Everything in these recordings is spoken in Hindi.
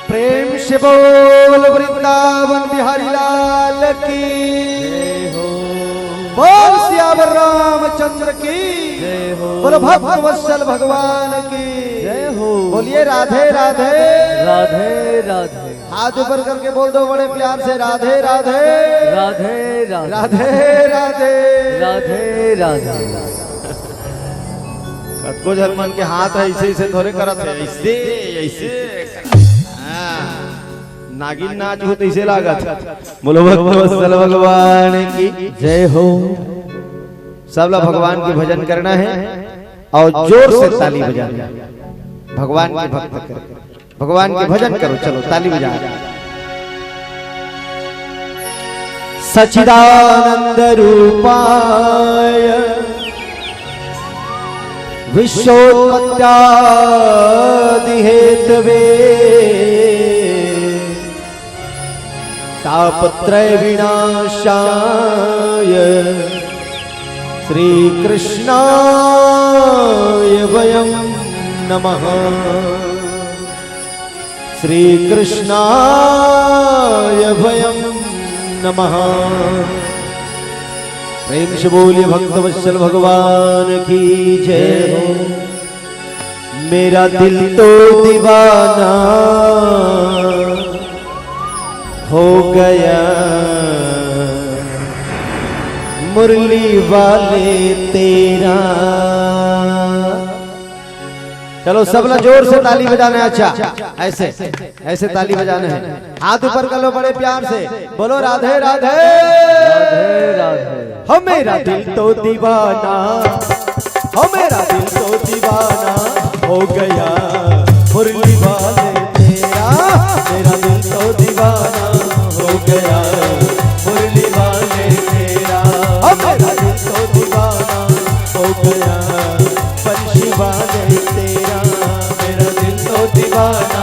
प्रेम से बोल वृंदावन बिहारी लाल की जय हो। बोल सियावर रामचंद्र की जय हो। बोलो भक्त वत्सल भगवान की जय हो। बोलिए राधे राधे राधे राधे। हाथ ऊपर करके बोल दो बड़े प्यार से राधे राधे राधे राधे। राधे राधे राधे राधे। कतको जर्मन के हाथ ऐसे ऐसे थोड़े करत है, ऐसे ऐसे नागिन नाच हो ऐसे लागत। बोलो भक्त वत्सल भगवान की जय हो। सब लोग भगवान की भजन करना है और जोर से ताली बजाना है। भगवान के भक्त करो, भगवान के भजन करो, चलो ताली बजा। सच्चिदानंद रूपाय विश्वोत्पत्त्यादि हेतवे तापत्रय विनाशाय श्री कृष्णाय वयं नमः। श्री कृष्णाय वयं नमः। प्रेम से बोलिए भक्त वत्सल भगवान की जय हो। मेरा दिल तो दीवाना हो गया मुरली वाले तेरा। चलो सब लोग जोर से ताली बजाना है। अच्छा ऐसे ऐसे ताली बजाना है। हाथ ऊपर कर लो बड़े प्यार से, बोलो राधे राधे राधे राधे। हो मेरा दिल तो दीवाना, हो मेरा दिल तो दीवाना हो गया मुरली वाले तेरा। मेरा दिल तो दीवाना हो गया मुरली वाले तेरा। हो मेरा दिल तो दीवाना हो गया बंशी वाले तेरा। मेरा दिल तो दीवाना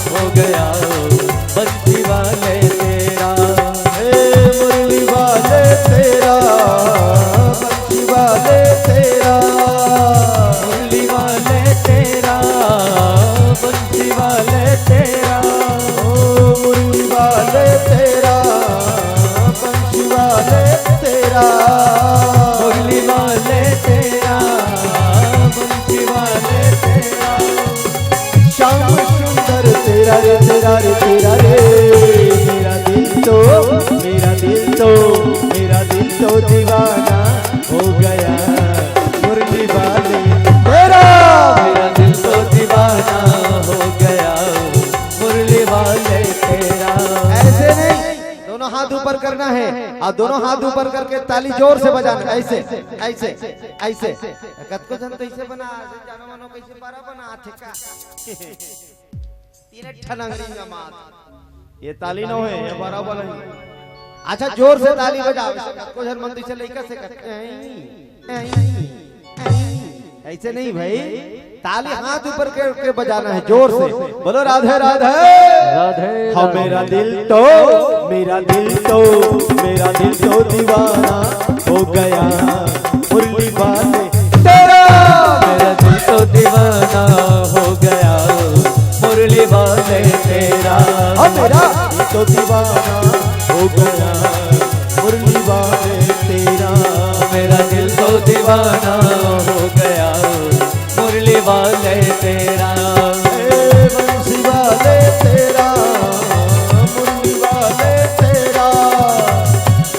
हो गया बंशी वाले तेरा। मुरली वाले तेरा, बंशी वाले तेरा। मुरली वाले तेरा, बंशी वाले तेरा। ओ मुरली वाले तेरा, बंशी वाले तेरा। मुरली वाले तेरा, बंशी वाले तेरा। श्याम सुंदर तेरा रे तेरा रे तेरा रे। मेरा दिल तो मेरा दिल तो मेरा दिल तो दीवाना हो गया मुरली वाले तेरा। मेरा दिल तो दीवाना हो गया मुरली वाले तेरा। ऐसे नहीं, दोनों हाथ ऊपर करना है और दोनों हाथ ऊपर करके ताली जोर से बजाना। ऐसे ऐसे ऐसे कत को जन ऐसे बना जानो मानो कैसे पारा बना ठेका तीन ठनंगरी का मात। ये ताली न है, ये बराबर नहीं। अच्छा जोर से ताली बजाओ। को जन मंदिर से लेकर से ऐसे नहीं भाई, ताली हाथ ऊपर करके बजाना है जोर से। बोलो राधे राधे राधे। हाँ मेरा दिल तो मेरा दिल तो मेरा दिल तो दीवाना हो गया मुरली वाले तेरा। मेरा दिल तो दीवाना हो गया मुरली वाले तेरा। हाँ मेरा दिल तो दीवाना हो गया मुरली वाले तेरा। मेरा दिल तो दीवाना हो गया मुरली वाले तेरा। बंसी वाले तेरा, मुरली वाले तेरा।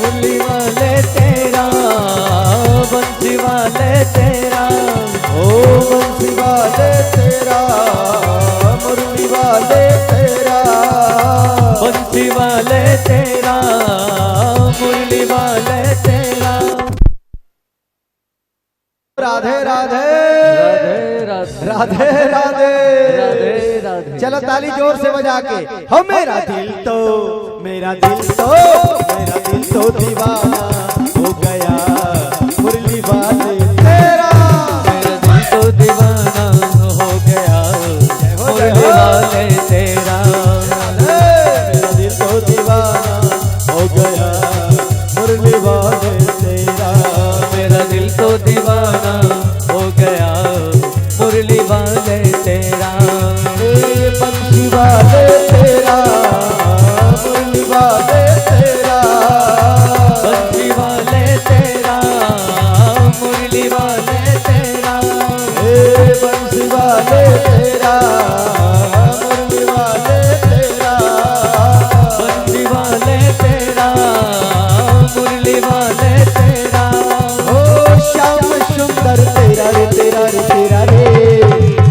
मुरली वाले तेरा, बंसी वाले तेरा। ओ बंसी वाले तेरा, मुरली वाले तेरा। बंसी वाले तेरा, मुरली वाले तेरा। राधे राधे राधे राधे। राधे राधे राधे राधे। चलो ताली जोर से बजा के। हो मेरा दिल तो मेरा दिल तो मेरा दिल तो दीवाना हो गया मुरली वाले तेरा। मेरा दिल तो दीवाना हो गया मुरली वाले तेरा। मेरा दिल तो दीवाना हो गया मुरली वाले तेरा। मेरा दिल तो दीवाना हो गया मुरली वाले तेरा। बंसी वाले तेरा। तेरा, मुरली वाले तेरा, बंसी वाले तेरा, मुरली वाले तेरा। ओ श्याम सुंदर तेरा रे तेरा रे तेरा रे।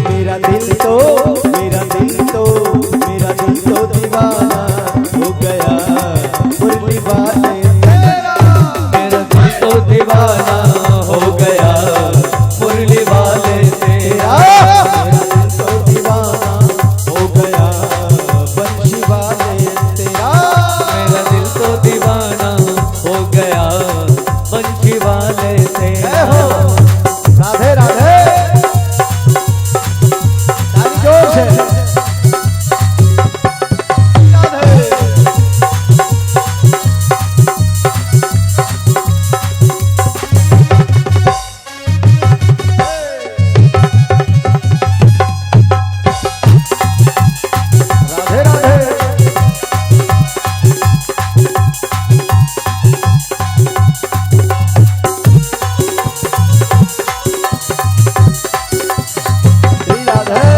मेरा दिल तो मेरा दिल तो मेरा दिल तो दीवाना हो गया मुरली वाले तेरा। मेरा दिल तो दीवाना हो गया मुरली वाले तेरा। मेरा दिल तो दीवाना हो गया बंशी वाले तेरा। मेरा दिल तो दीवाना हो गया बंशी वाले तेरा। राधे राधे, ताली जोर से राधे। राधे राधे, श्री राधे।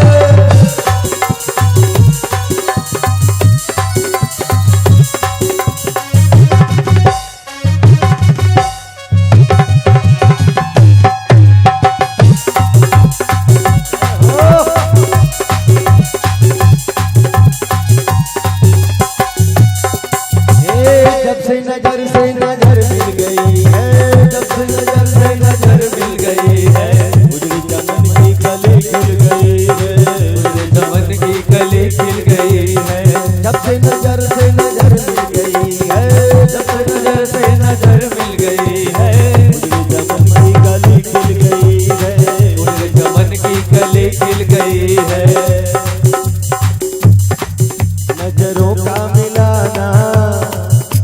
जब से नजर मिल गई है, जब से नजर मिल गई है, उजड़ी चमन की कली खिल गई है, चमन की कली खिल गई है। जब से नजर मिल गई है, जब से नजर मिल गई है, उजड़ी चमन की कली खिल गई है, चमन की कली खिल गई है। नजरों का मिलाना,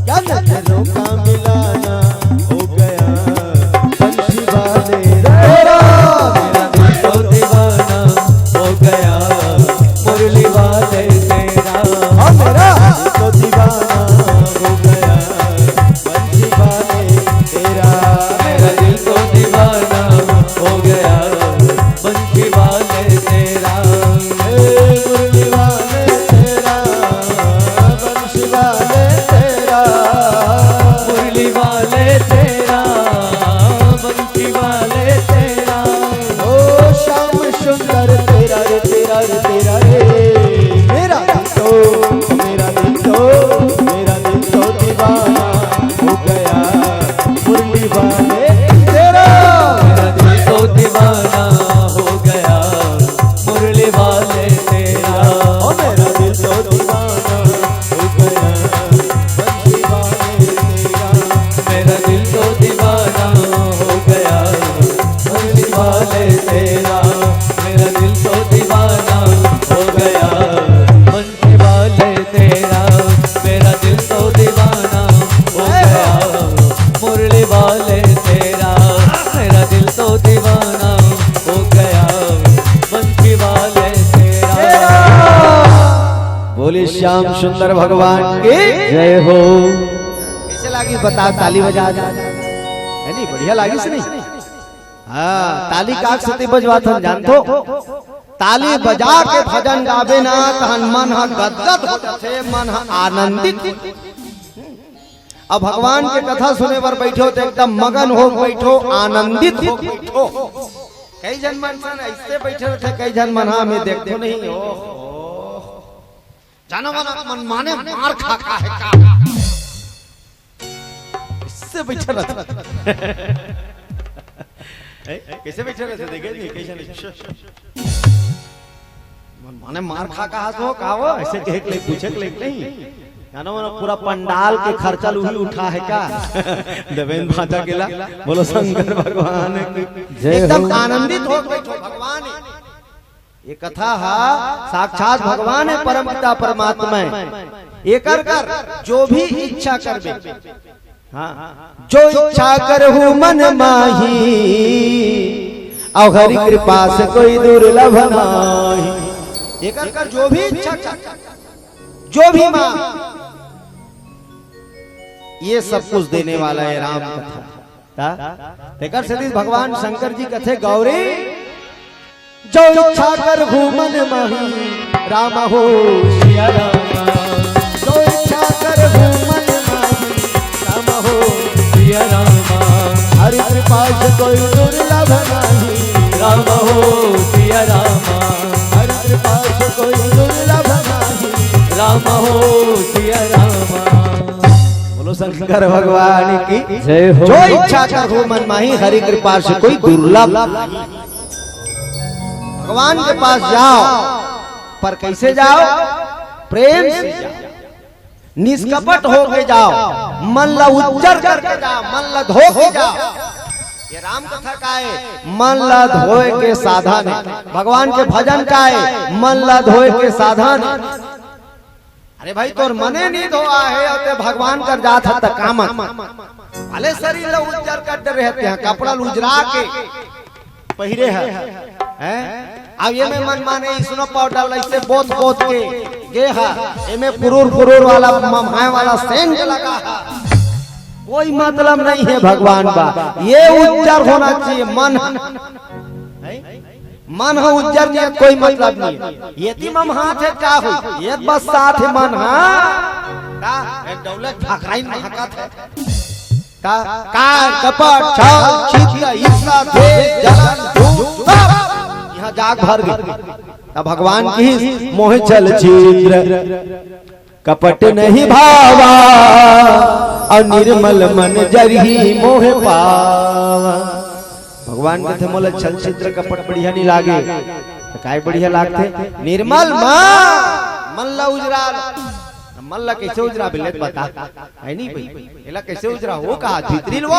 क्या नजरों का मिलाना हो गया बंशी वाले तेरा। मेरा दिल तो दीवाना हो गया मुरली वाले तेरा। हाँ मेरा दिल तो दीवाना हो गया बंशी वाले तेरा। मेरा दिल तो दीवाना हो गया बंशी वाले तेरा। मुरली वाले तेरा, बंशी वाले तेरा। मुरली वाले तेरा, बंशी वाले तेरा। ओ श्याम सुंदर तेरा रे तेरा रे तेरा रे। मेरा दिल तो दीवाना हो गया मुरली वाले तेरा। मेरा दिल तो दीवाना हो गया मुरली वाले तेरा। ओ मेरा दिल तो दीवाना हो गया बंशी वाले तेरा। मेरा दिल तो दीवाना हो गया मुरली वाले तेरा। मेरा दिल तो दीवाना हो गया बंशी वाले तेरा। मेरा दिल तो दीवाना हो गया मुरली वाले तेरा। मेरा दिल तो दीवाना हो गया बंशी वाले तेरा। बोले श्याम सुंदर भगवान की जय हो। कैसे लागी बता, ताली बजा है नहीं? बढ़िया लागी से नहीं? हाँ, ताली काक से बजवा तुम जानतो। ताली बजा के भजन गावे ना तहन मन हा गदगद हो जाथे, मन हा आनंदित। अब भगवान के कथा सुने पर बैठो तो एकदम मगन हो बैठो, आनंदित हो बैठो। कई जन मन ऐसे बैठे रहते, कई जन मन हाँ में देखते नहीं हो जानो मन माने मार खा है का इससे बैठे रहते। कैसे बैठे रहते देखे नहीं? कैसे मन माने मार खा कहा तो का वो ऐसे कहे के पूछे के नहीं जानो मन पूरा पंडाल के खर्चा उही उठा है का। देवेंद्र भाजा केला बोलो शंकर भगवान एकदम आनंदित हो बैठो। भगवान ये कथा है साक्षात भगवान है, परम पिता परमात्मा है। ये कर जो भी इच्छा करबे, हाँ जो इच्छा करहु मन माही, और हरि कृपा से कोई दुर्लभ नाही। ये कर जो भी इच्छा कर, जो भी मां, ये सब कुछ देने वाला है राम कथा। तेकर से भगवान शंकर जी कथे गौरी जो इच्छा कर घूमन माही राम हो सिया रामा। जो इच्छा कर घूमन माही राम हो सिया रामा। हरि कृपा से कोई दुर्लभ नहीं राम हो सिया रामा। हरि कृपा से कोई दुर्लभ नहीं राम हो सिया रामा। बोलो शंकर भगवान की जय हो। जो इच्छा कर घूमन माही हरि कृपा से कोई दुर्लभ नहीं। भगवान के पास जाओ, पर कैसे जाओ? प्रेम से जाओ, निष्कपट होके जाओ, मन ला उज्जर करके जाओ, मन ला धो के जाओ। ये राम कथा का है, मन ला धोए के साधन है। भगवान के भजन का है, मन ला धोए के साधन। अरे भाई तोर मने नहीं धोआ है और ते भगवान कर जात है त काम भले शरीर ला उज्जर करते रहते हैं, कपड़ा उजरा के पहिरे है हैं। अब ये में मन माने सुनो पाउडर ऐसे बोत बोत के ये है, इमे पुरूर वाला ममाए वाला सेंट लगा है, कोई मतलब नहीं है भगवान का। ये उज्जर होना चाहिए मन मन है उज्जर नहीं, कोई मतलब नहीं है। ये ती मम हाथ है क्या हो, ये बस साथ है मन। हाँ दौलत ठकाई महकत है का कपट छल छिद्र ईर्ष्या द्वेष जलन धूप यहाँ जाग भर गई। तब भगवान की मोह छल छिद्र कपट नहीं भावा और निर्मल मन जरही मोह पावा। भगवान कहते मोल छल छिद्र कपट बढ़िया नहीं लागे तो काय बढ़िया लागते? निर्मल मन ला उजरा। मन ला कैसे उजरा बिल्ले बता है नहीं भाई, एला कैसे उजरा हो कहा भितरी लो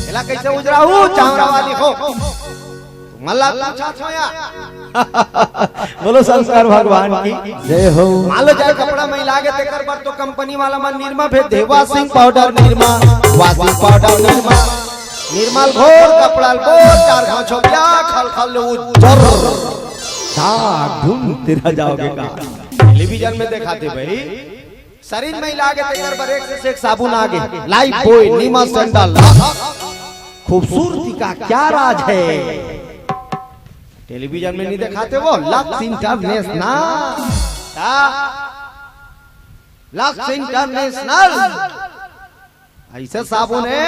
एला कैसे उजरा हो चावरा वाली हो मन ला पूछा छोया। बोलो शंकर भगवान की जय हो। मान लो जाए कपड़ा में लागे तेकर पर तो कंपनी वाला मन निर्मा भेज दे, washing powder Nirma, washing powder Nirma, निर्मल घोर कपड़ा घोर चार घाव छोकिया खल खल उज्जर साग ढूंढते रह जाओगे का। टेलीविजन में दिखाते भाई शरीर में लागे तेकर पर एक से एक साबुन आगे, लाइफ बॉय, नीमा सैंडल। खूबसूरती का क्या राज है? टेलीविजन में नहीं दिखाते वो लक्स इंटरनेशनल, लक्स इंटरनेशनल ऐसे साबुन है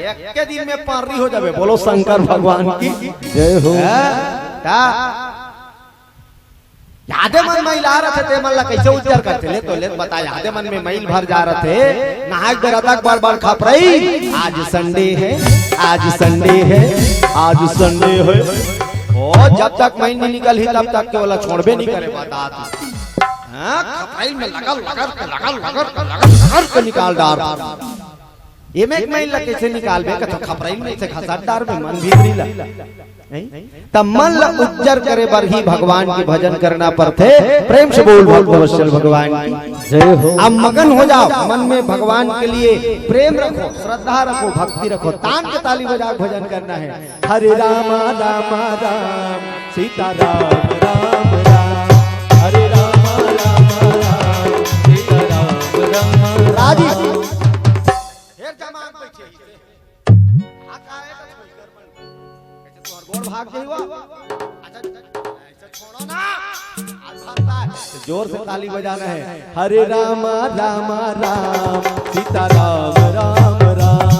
एक के दिन में पारी हो जावे। बोलो शंकर भगवान की जय हो। यादे मन मैल आ रहे थे, मन ला कैसे उज्जर करते ले तो ले बता। यादे मन में मैल भर जा रहे थे, नहाक दे रहा बार बार खप रही। आज संडे है, आज संडे है, आज संडे है। ओ जब तक महीन नहीं निकल ही तब तक के वाला छोड़बे नहीं करे बता। हाँ खपराइल में लगल के निकाल डार। ये में एक महीन लगे से निकाल बे तो खपराइल में से खसाट डार में मन भीतरी ला तब मन ला उज्जर करे बर ही भगवान की भजन करना पड़ते। प्रेम से बोल भगवत भगवान की जय हो। अब मगन हो जाओ मन में भगवान के लिए प्रेम रखो, श्रद्धा रखो, भक्ति रखो, तान के ताली बजाओ भजन करना है। हरे राम राम राम सीता राम राम राम, हरे राम राम राम सीता राम राम राजी भाग जाइए। अच्छा ऐसे छोड़ो ना, जोर से ताली बजाना है। हरे राम राम राम सीता राम राम राम,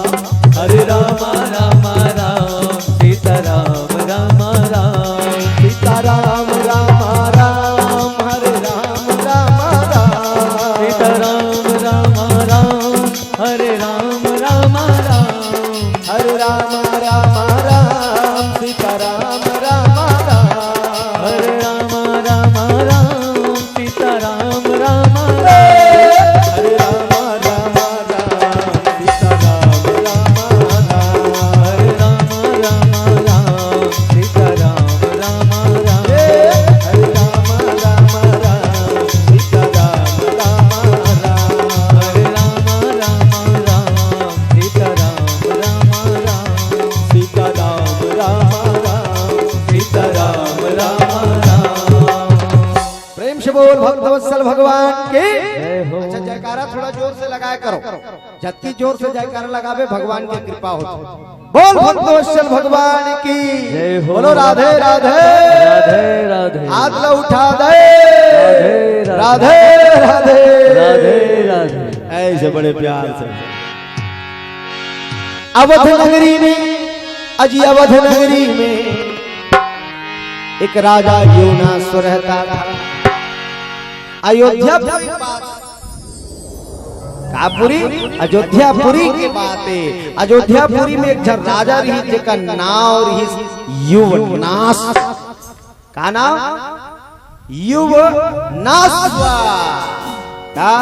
हरे राम राम राम सीता राम राम राम, सीता राम राम राम, हरे राम राम राम, सीता राम राम राम, हरे राम राम राम, हरे राम राम राम सीता राम राम राम, हरे राम राम राम सीता राम राम राम, हरे राम राम राम सीता राम राम राम, हरे राम राम राम सीता राम राम राम, हरे राम राम राम सीता राम राम राम, हरे राम राम राम सीता राम राम राम, सीता राम राम राम सीता राम राम राम। प्रेम से बोल भक्तवत्सल भगवान के अच्छा जयकारा थोड़ा जोर से लगाया करो, जबकि जोर से जयकारा लगावे भगवान की कृपा होती। बोल भक्तवत्सल भगवान की जय हो। बोलो राधे राधे राधे राधे हाथ लो उठा दे राधे राधे राधे राधे। ऐसे बड़े प्यार से अवध नगरी में अजी अवध नगरी में एक राजा योनास रहता था। अयोध्यापुरी कापुरी अयोध्यापुरी के बातें अयोध्यापुरी में एक जन राजा रही जेका नाम रही युवनास का नाम युवनास का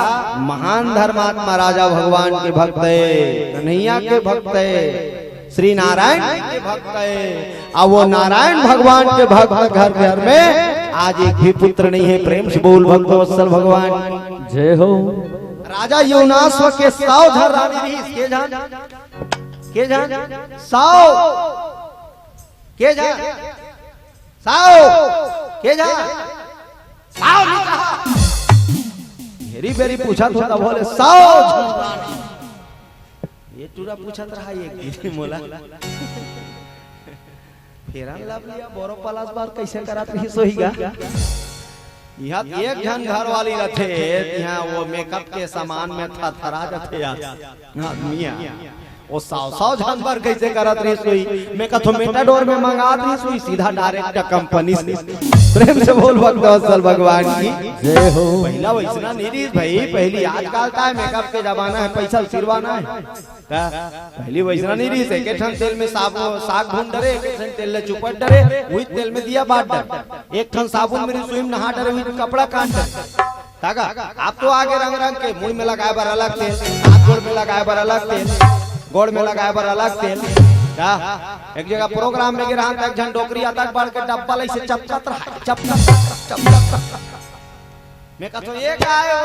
महान धर्मात्मा राजा भगवान के भक्त है कन्हैया के भक्त है श्री नारायण के भक्त है। अब वो नारायण भगवान के भक्त घर घर में आज एक भी पुत्र नहीं है। प्रेम से बोल भक्तवत्सल भगवान जय हो। राजा योनास के 100 धर रानी रही के जान 100 के जान 100 के जान 100 हेरी बेरी पूछा तो तब बोले 100 ये टूरा पूछा रहा ये मोला फेरा लब लिया बोरो पलास बार कैसे करात रही सोईगा। यहाँ एक जन घर वाली रथे यहाँ वो मेकअप के सामान में थरथरा जाते आदमिया वो 100 जन पर कैसे करत रही सोई मैं कथो मेटाडोर में मंगा रही सोई सीधा डायरेक्ट कंपनी से। प्रेम से बोल भक्तवत्सल भगवान की जय हो। पहला वैसना नहीं रही भाई पहली आजकल का है मेकअप के जमाना है पैसा सिरवाना है पहली वैसना नहीं रही से ठन तेल में साग भून डरे एक ठन तेल ले चुपट डरे वही तेल में दिया बाट डर एक ठन साबुन मेरी सुई में नहा डरे वही कपड़ा काट डर ताका आप तो आगे रंग रंग के मुंह में लगाए बर अलग तेल हाथ गोड़ में लगाए बर अलग तेल गोड़ में लगाए बर अलग तेल क्या एक जगह प्रोग्राम में गिरा एक जन डोकरी आता बढ़ के डब्बा ले से चपचप मैं कहतो ये काय हो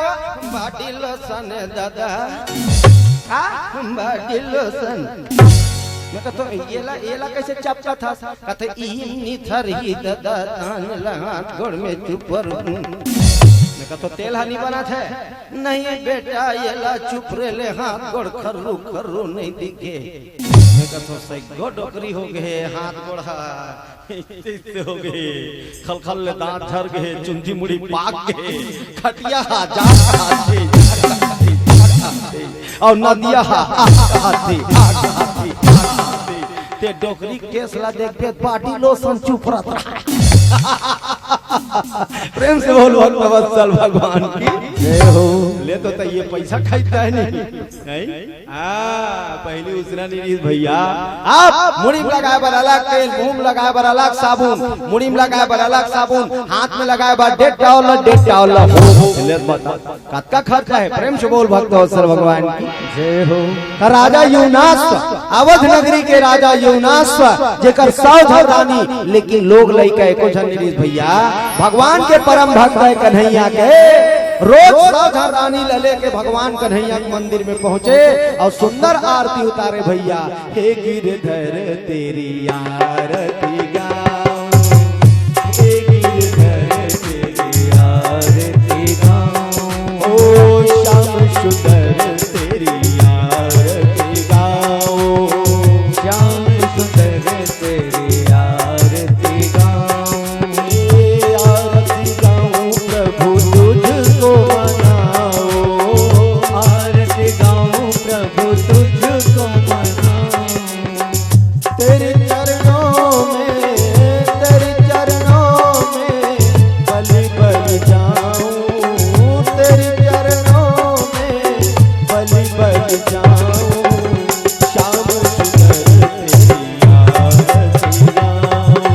बाटी लोसन दादा बाटी लोसन मैं कहतो येला कैसे चपचा था कहते इनी थरी दादा तान लहात गोड़ में चुपर मैं कहतो तेल हनी बना थे नहीं बेटा येला चुप रे ले हाथ गोड़ खर्रू खर्रू नहीं दिखे मैं कहतो सही गो डोकरी हो गए हाथ गोड़ा इतने हो गए खलखल ले दांत झर गए चुंजी मुड़ी पाक गए खटिया जा और नदिया हाथी ते डोकरी केस ला देख के पार्टी लोसन चुप रहा। प्रेम से बोल भक्तवत्सल भगवान की जय हो। ले तो ये पैसा खाईता है नहीं पहली उसना नहीं भैया आप मुड़ी में लगाए बर अलग तेल मुंह में लगाए बर अलग साबुन मुड़ी में लगाए बर अलग साबुन हाथ में लगाए बर डेढ़ टावल का खर्चा है। प्रेम से बोल भक्तवत्सल भगवान की जय हो। राजा योनास अवध नगरी के राजा योनास जेकर 100 धर रानी लेकिन लोग लइका एको जन नहीं भैया भगवान के परम भक्त है कन्हैया के रोज 100 धर रानी लले के भगवान कन्हैया के मंदिर में पहुंचे और सुंदर आरती उतारे भैया हे गिरधर तेरी आरती गाऊं हे गिरधर तेरी आरती गाऊं ओ श्याम सुंदर तेरी आरती गाऊं श्याम सुंदर तेरी आरती गाऊं आरती गाऊं प्रभु तुझको मनाओ आरती गाऊं प्रभु तुझको मनाऊं तेरे चरणों में बलि बलि जाऊं तेरे चरणों में बलि बलि जाऊं श्याम सुंदर तेरी आरती गाऊं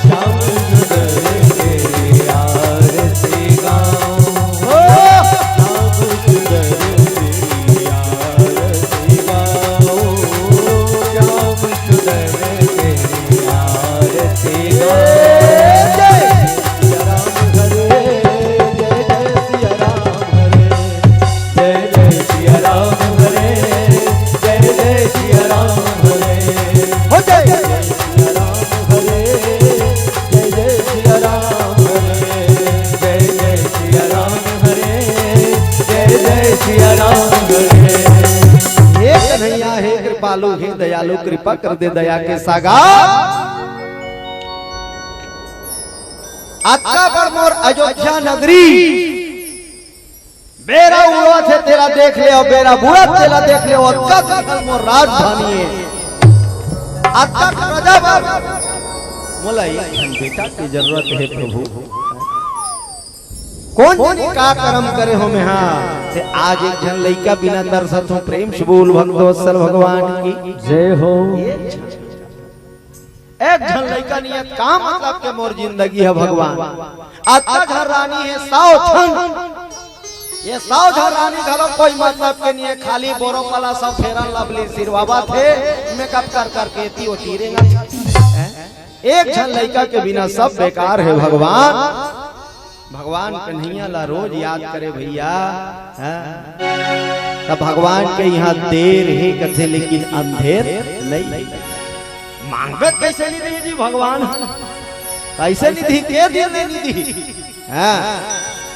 श्याम सुंदर तेरी आरती गाऊं श्याम सुंदर तेरी आरती गाऊं श्याम सुंदर तेरी आरती गाऊं जय सिया राम हरे जय सिया राम हरे जय जय सिया राम हरे जय जय सिया राम हरे हो जय सिया राम हरे जय सिया राम हरे जय जय सिया राम हरे जय जय सिया राम हरे हे कन्हैया हे कृपा कृपालु हे दयालु कृपा कर दे दया के सागर। आता पर मोर अयोध्या नगरी बेरा उड़वा से तेरा देख ले और बेरा बुरा तेरा देख ले और कल मोर राजधानी है आता प्रजा बार मोला एक बेटा की जरूरत है प्रभु। कौन का कर्म करे हो में हाँ से आज एक जन लइका बिना दर्शत हो प्रेम से बोल भक्तवत्सल भगवान की जय हो। एक जन लइका नियत काम मतलब के मोर जिंदगी है भगवान। आता घर रानी है सावधान ये सावधान रानी घलो कोई मतलब के नहीं है खाली बोरो पला सब फेरन लवली सिरवावा थे मेकअप कर करके ती ओ तीरेगा। एक जन लइका के बिना सब बेकार है भगवान। भगवान कन्हैया ला रोज याद करे भैया तब भगवान के यहाँ देर ही कथे लेकिन अंधेर नहीं। मांगे कैसे नहीं दी जी भगवान कैसे नहीं दी के दिल नहीं दी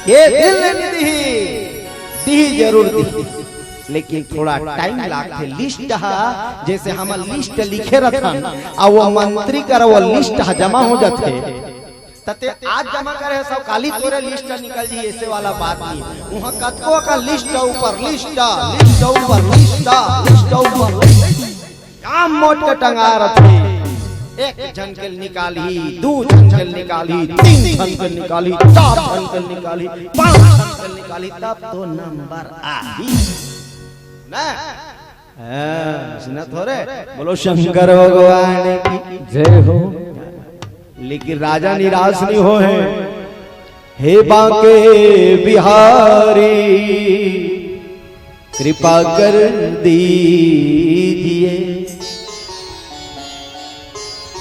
के दिल नहीं दी जरूर दी लेकिन थोड़ा टाइम लागते लिस्ट जैसे हम लिस्ट लिखे रखन और वो मंत्री कर वो लिस्ट जमा हो जाते तते आज जमा करे सब काली तोरे लिस्ट निकल जी ऐसे वाला बात नहीं। वहां कतको का लिस्ट ऊपर लिस्ट ऊपर लिस्ट ऊपर काम मोट के टंगा रखे एक झनकल निकाली दो झनकल निकाली तीन झनकल निकाली चार झनकल निकाली पांच झनकल निकाली तब तो नंबर आई ना सुना थोड़े बोलो शंकर भगवान की जय हो। लेकिन राजा निराश नहीं हो है हे बांके बिहारी कृपा कर दीजिए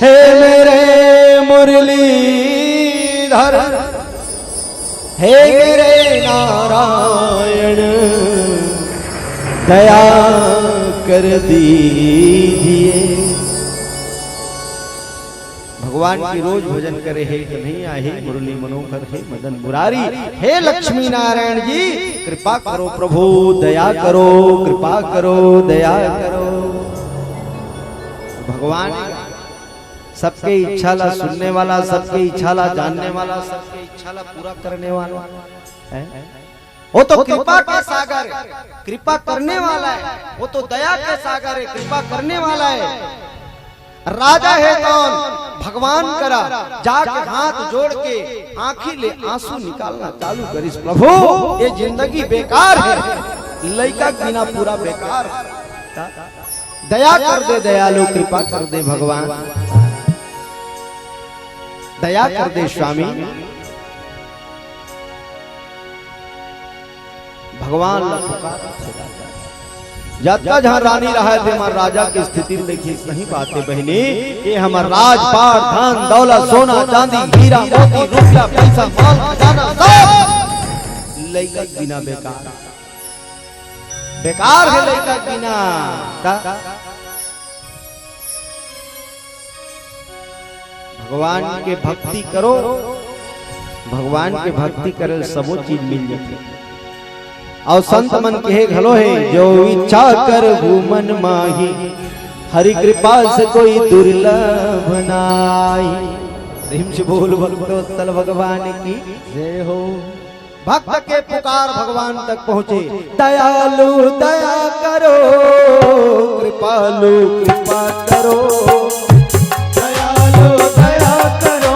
हे मेरे मुरलीधर हे मेरे नारायण दया कर दीजिए। भगवान की रोज भजन करे हे कन्हैया हे मुरली मनोहर हे मदन मुरारी हे लक्ष्मी नारायण जी कृपा करो प्रभु दया करो कृपा करो दया करो। भगवान सबके इच्छा ला सुनने वाला सबके इच्छा ला जानने वाला सबके इच्छा ला पूरा करने वाला है। वो तो कृपा का सागर है कृपा करने वाला है वो तो दया का सागर है कृपा करने वाला है। राजा है कौन भगवान करा जाके हाथ जोड़ के आंखी ले आंसू निकालना चालू करिस प्रभु ये जिंदगी बेकार है लइका बिना पूरा बेकार। दया कर दे दयालु कृपा कर दे भगवान दया कर दे स्वामी। भगवान जाता जहाँ रानी रहा थे हमारे राजा की स्थिति देखी सही बात है बहनी ये हमारा राजपाट धन दौलत सोना चांदी हीरा मोती रुपया पैसा माल खजाना सब लइका बिना बेकार बेकार है लइका बिना। भगवान के भक्ति करो भगवान के भक्ति करे सबो चीज मिल जाती और संत मन कहे घलो है जो इच्छा कर भूमन माही हरि कृपा से कोई दुर्लभ नाई। प्रेम से बोल भक्तवत्सल भगवान की जय हो। भक्त के पुकार भगवान तक पहुँचे दयालु दया करो कृपालु कृपा करो दयालु दया करो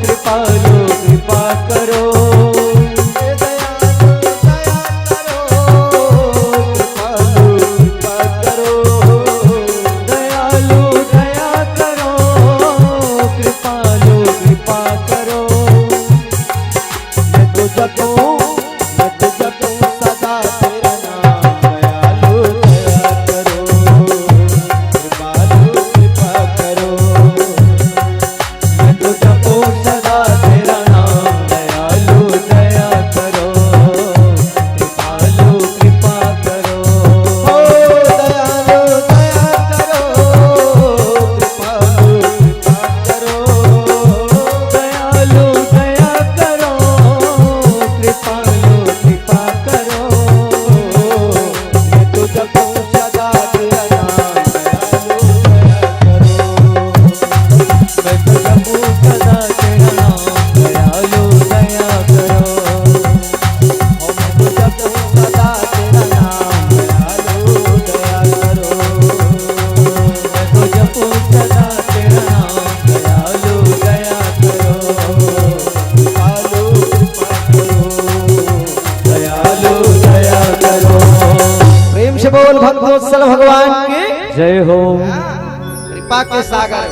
कृपालु कृपा करो सदा तेरा नाम दयालु दया करो कृपालु भक्तवत्सल भगवान की जय हो। कृपा के सागर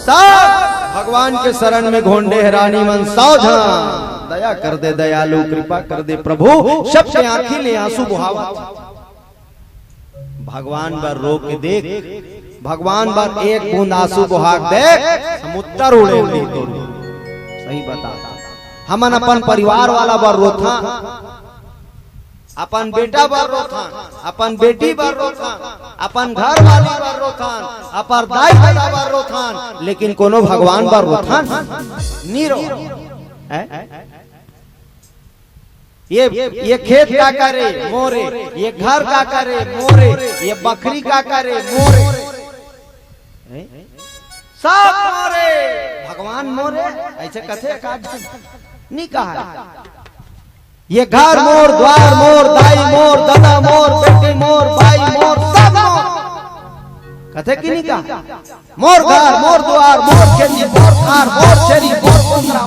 सब भगवान के शरण में घोंडे रानी मन सावधा दया कर दे दयालु कृपा कर दे प्रभु सबसे आंखी ले आंसू बुहावा भगवान पर रोक के देख भगवान पर एक बूंद आंसू बुहाक देख समुद्र उड़े उड़ी तो सही बता हमन अपन परिवार वाला बर रोथा अपन बेटा बर रोथान अपन बेटी बर रोथान अपन घर वाली बर रोथान अपन दाई दादा बर रोथान लेकिन कोनो भगवान बर रोथान नीरो ये खेत का करे मोरे ये घर का करे मोरे ये बकरी का करे मोरे सब मोरे भगवान मोरे ऐसे कथे नहीं कहा ये घर मोर द्वार मोर दाई मोर दादा मोर बेटी मोर भाई मोर सब मोर कथे की नहीं कहा मोर घर मोर द्वार मोर खेती मोर खार मोर चरी मोर कुकरा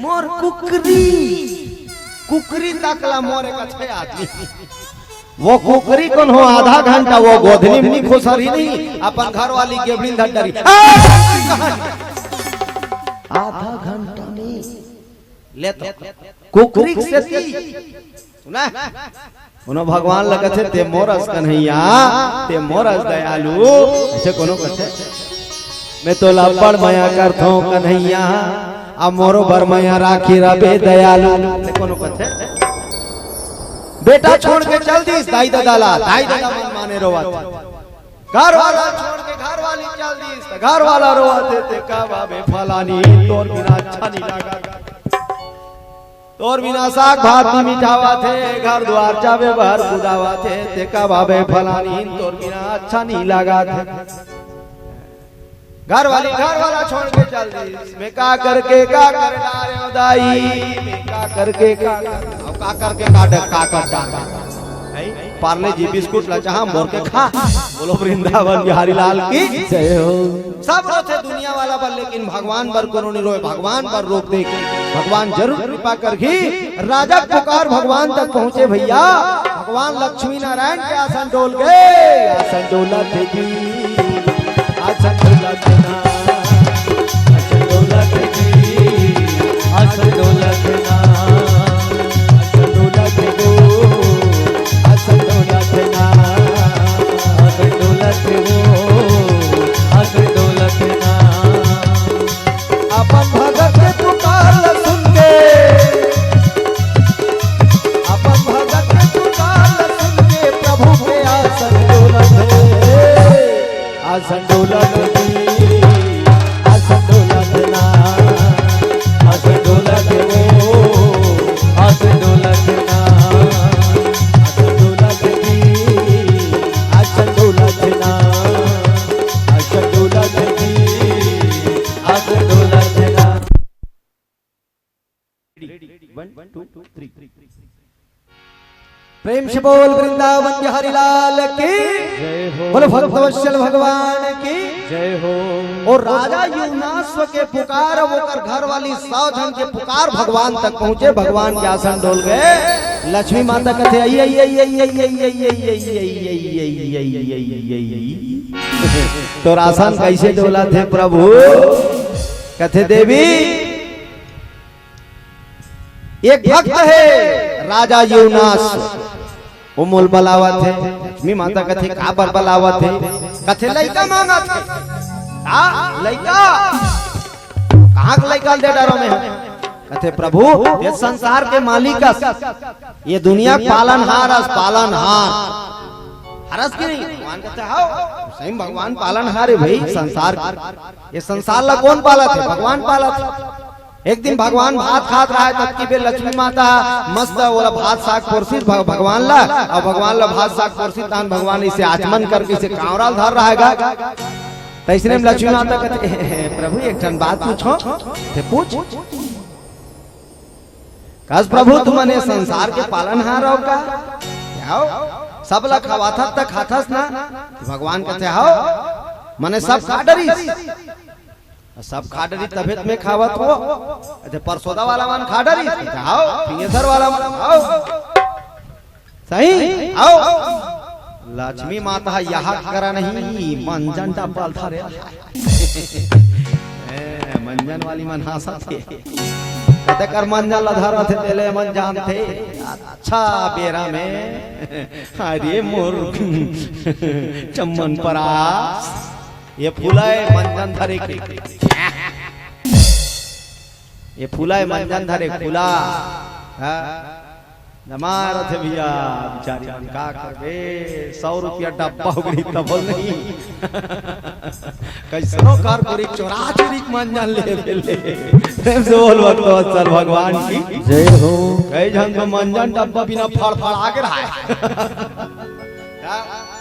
मोर कुकरी तकला मोरे कथे आदमी वो कुकरी कौन हो आधा घंटा वो गोधनी में नहीं खुसरी नहीं अपन घर वाली गेबड़ी धड्डरी आधा घंटा नहीं ले तो कुकरी से सुना कोनो भगवान लगत है ते मोरस कन्हैया ते मोरस दयालु ऐसे कोनो कथे मैं तो लपड़ माया करथो कन्हैया आ मोरो बर माया राखी रबे दयालु कोनो कथे बेटा छोड़ के चल दी दाई दादा ला दाई दादा मन माने रोवत घर वाला छोड़ के घर वाली चल दी घर वाला रोवत ते का बाबे फलानी तोर बिना अच्छा नहीं लगा तोर बिना साग भात नहीं मिठावा थे घर द्वार चावे बाहर बुदावा थे तेका बाबे फलानी तोर बिना अच्छा नहीं लगा थे घर वाला छोड़ के चल दी मैं का करके का कर डारे दाई मैं का करके का पार्ले जी बिस्कुट लचा मोर के खा बोलो वृंदावन बिहारी लाल की जय हो सब रोते दुनिया वाला पर लेकिन भगवान पर कोनो नहीं रोए भगवान पर रोक दे भगवान जरूर कृपा करके राजा पुकार भगवान तक पहुंचे भैया भगवान लक्ष्मी नारायण के आसन डोल गए आसन डोला थे जी आसन डोला थे ना आसन डोला थे जी आसन डोला थे ना आसन डोला थे गो आसन डोला थे ना आसन डोला थे वो आसन डोला थे ना अपन भगत के पुकार सुन के अपन भगत के पुकार सुन के प्रभु के आसन डोला थे आसन डोला थे आसन डोला थे ना आसन डोला थे वो आसन डोला थे ना आसन डोला थे आसन डोला थे ना आसन डोला थे आसन डोला थे ना। 1 2 3 प्रेम से बोल वृंदावन बिहारी लाल की जय हो। बोल भक्तवत्सल भगवान की जय हो। और राजा युवनाश्व के पुकार वो कर घर वाली सावधान के पुकार भगवान तक पहुंचे भगवान के आसन डोल गए लक्ष्मी माता कहते आई आई आई आई आई आई आई आई आई आई तो आसन कैसे डोला थे प्रभु कहते देवी एक भक्त है राजा युवनाश्व वो मोल बलावा थे लक्ष्मी माता कथे का बर बलावा थे कथे लइका मांगा थे लइका कहाँ के लइका दे डरो में कथे प्रभु ये संसार के मालिक ये दुनिया पालनहार हरस की नहीं भगवान कहते हां सही भगवान पालनहार है भाई संसार ये संसार ला कौन पाला थे भगवान पाला था एक दिन भगवान भात खात रहा है तब की बे लक्ष्मी माता मस्त वाला भात साग पोरसी भगवान ला और भगवान ला भात साग पोरसी तान भगवान इसे आचमन करके इसे कांवराल धर रहा है तो इसने लक्ष्मी माता कहते प्रभु एक ठन बात पूछो ते पूछ कस प्रभु तुमने संसार के पालनहार हो का क्या सब ला खवाथा तक खाथस ना भगवान कहते हो मने सब काडरी सब खाडरी तबियत में खावत हो अच्छा परसोदा वाला मन खाडरी आओ पियसर वाला मन आओ सही आओ लक्ष्मी माता यहाँ करा नहीं मंजन डब्बल धरे मंजन वाली मन हंसा थे कहते कर मंजन लधारा थे तेले मन जान थे अच्छा बेरा में अरे मोर चम्मन परास ये फूलाए मंजन धरे के ये फूलाए मंजन धरे फूला जमार थे भैया बेचारी का करबे 100 रुपया डब्बा उगड़ी तब नहीं कैसनो कार कोरी चोरा चोरी मंजन ले प्रेम से बोल भगवान भगवान की जय हो। कई जन तो मंजन डब्बा बिना फड़ आगे रहा है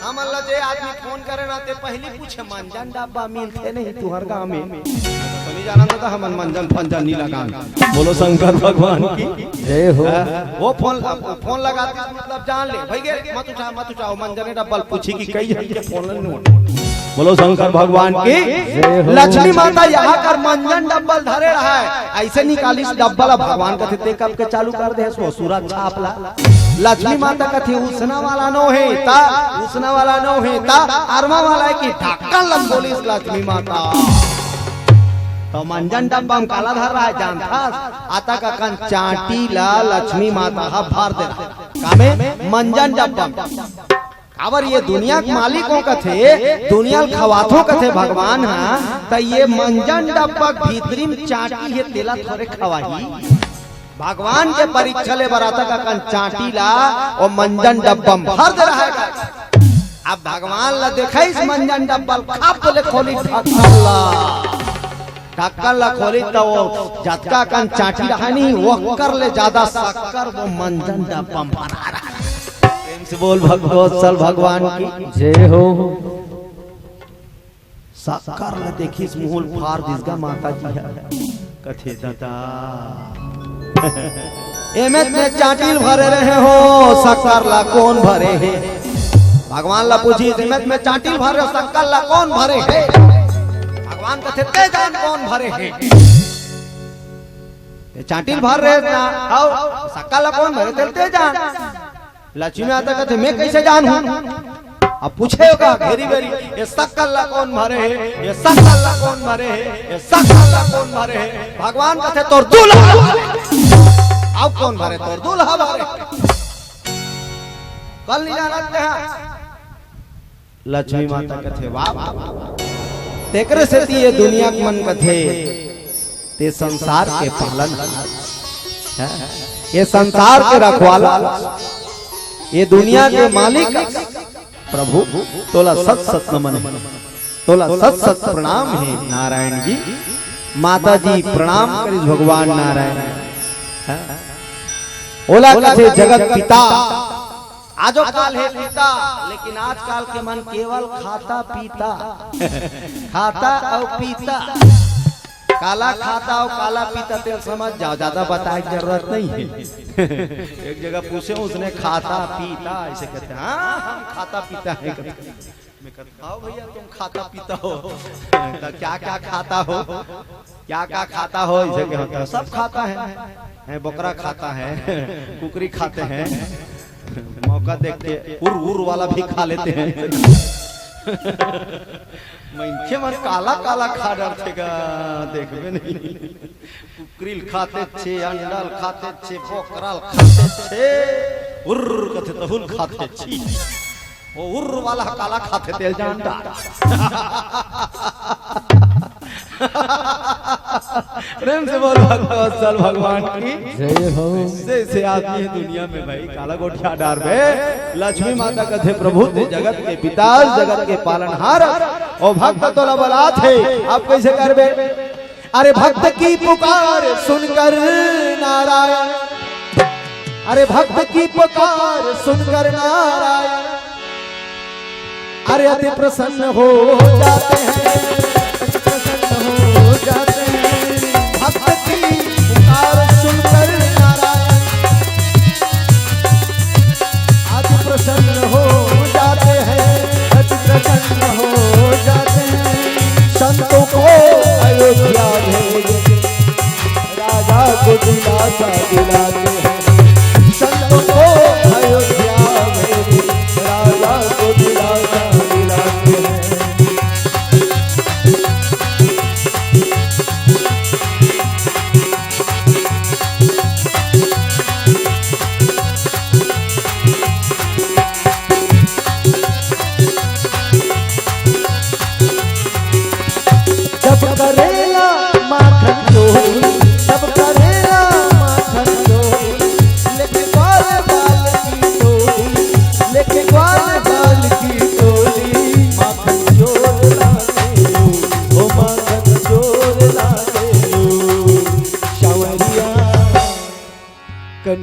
हम अल्लाह जे आदमी फोन करे ना ते पहले पूछे मंजन डब्बा मिलते नहीं तुहर गांव में तो नहीं जाना था हम मंजन फंजन नहीं लगा। बोलो शंकर भगवान की जय हो। वो फोन लगाते मतलब जान ले भाई मत उठाओ मंजन डब्बा पूछी कि कई है फोन नहीं। बोलो शंकर भगवान की लक्ष्मी माता यहाँ कर मंजन डब्बल धरे रहा है ऐसे निकाली डब्बल भगवान कथे ते कब के चालू कर दे सो सूरज छापला लक्ष्मी माता कथे उसना वाला नो है ता उसना वाला नो है ता अरमा वाला है कि ढक्कन लग बोली लक्ष्मी माता तो मंजन डब्बा में काला धर रहा है जानता आता का कन चाटी ला लक्ष्मी माता हा भर दे रहा कामे मंजन डब्बा अबर ये दुनिया के मालिकों का थे दुनिया खवाथों का थे भगवान हाँ तो ये मंजन डब्बा भीतरी में चाटी है तेला थोड़े खवाही भगवान के परीक्षा ले बराता का कन चाटी ला और मंजन डब्बा भर दे रहा है। अब भगवान ला देखा इस मंजन डब्बा खाप ले खोली ढक्कन ला खोली तो वो जटका कन चाटी रहा नहीं वो कर ले ज्यादा शक्कर वो मंजन डब्बा भरा रहा से बोल भगवत्सल भगवान की जय हो। शक्कर ले देखी मूल फार दिसगा माता जी है कथे दाता एमें में चाटिल भरे रहे हो शक्कर ला कौन भरे है भगवान ला पूछी एमें में चाटिल भरे हो शक्कर ला कौन भरे है भगवान कथे ते जान कौन भरे है चाटिल भर रहे ना आओ शक्कर ला कौन भरे ते जान लक्ष्मी माता कहते मैं कैसे जानूं अब पूछेगा घेरी बेरी ये शक्कर कौन भरे है ये शक्कर कौन भरे है ये शक्कर कौन भरे है भगवान कहते तोर दूल्हा अब कौन भरे तोर दूल्हा भरे कल नहीं जानते हैं लक्ष्मी माता कहते वाह तेकरे से ये दुनिया के मन कथे ते संसार के पालन ये संसार के रखवाला ये दुनिया के मालिक प्रभु तोला सत सत नमन तोला सत सत प्रणाम है नारायण जी माता जी प्रणाम करी भगवान नारायण ओला कथे जगत पिता आजो काल है पिता लेकिन आज काल के मन केवल खाता पीता खाता और पीता काला खाता और काला पीता तेल समझ जाओ ज्यादा बताए की जरूरत नहीं है एक जगह पूछे उसने खाता पीता ऐसे कहते हैं हाँ हम खाता पीता है मैं कहता हूँ भैया तुम खाता पीता हो तो क्या क्या खाता हो क्या क्या खाता हो ऐसे कहते हैं सब खाता है बकरा खाता है कुकरी खाते हैं मौका देखते उर वाला भी खा लेते हैं मैं मन काला काला खा डरतेगा देखबे नहीं कुकरील खाते छे अंडल खाते छे बोकराल खाते छे उर कथे तहुल खाते छी वो उर वाला काला खाते तेल जानता प्रेम से बोल भगवत्सल भगवान की जय हो। से आदमी है दुनिया में भाई काला गोठिया डार में लक्ष्मी माता कथे प्रभु ते जगत के पिता जगत के पालनहार और भक्त तोला बला थे आप कैसे करबे अरे भक्त की पुकार सुनकर नारायण अरे भक्त की पुकार सुनकर नारायण अरे अति प्रसन्न हो जाते हैं जाते हैं भक्त की पुकार सुनकर नारायण अति प्रसन्न हो जाते हैं अति प्रसन्न हो जाते हैं संतों को अयोध्या भेज राजा को दिलासा दिलाते हैं संतों को अयोध्या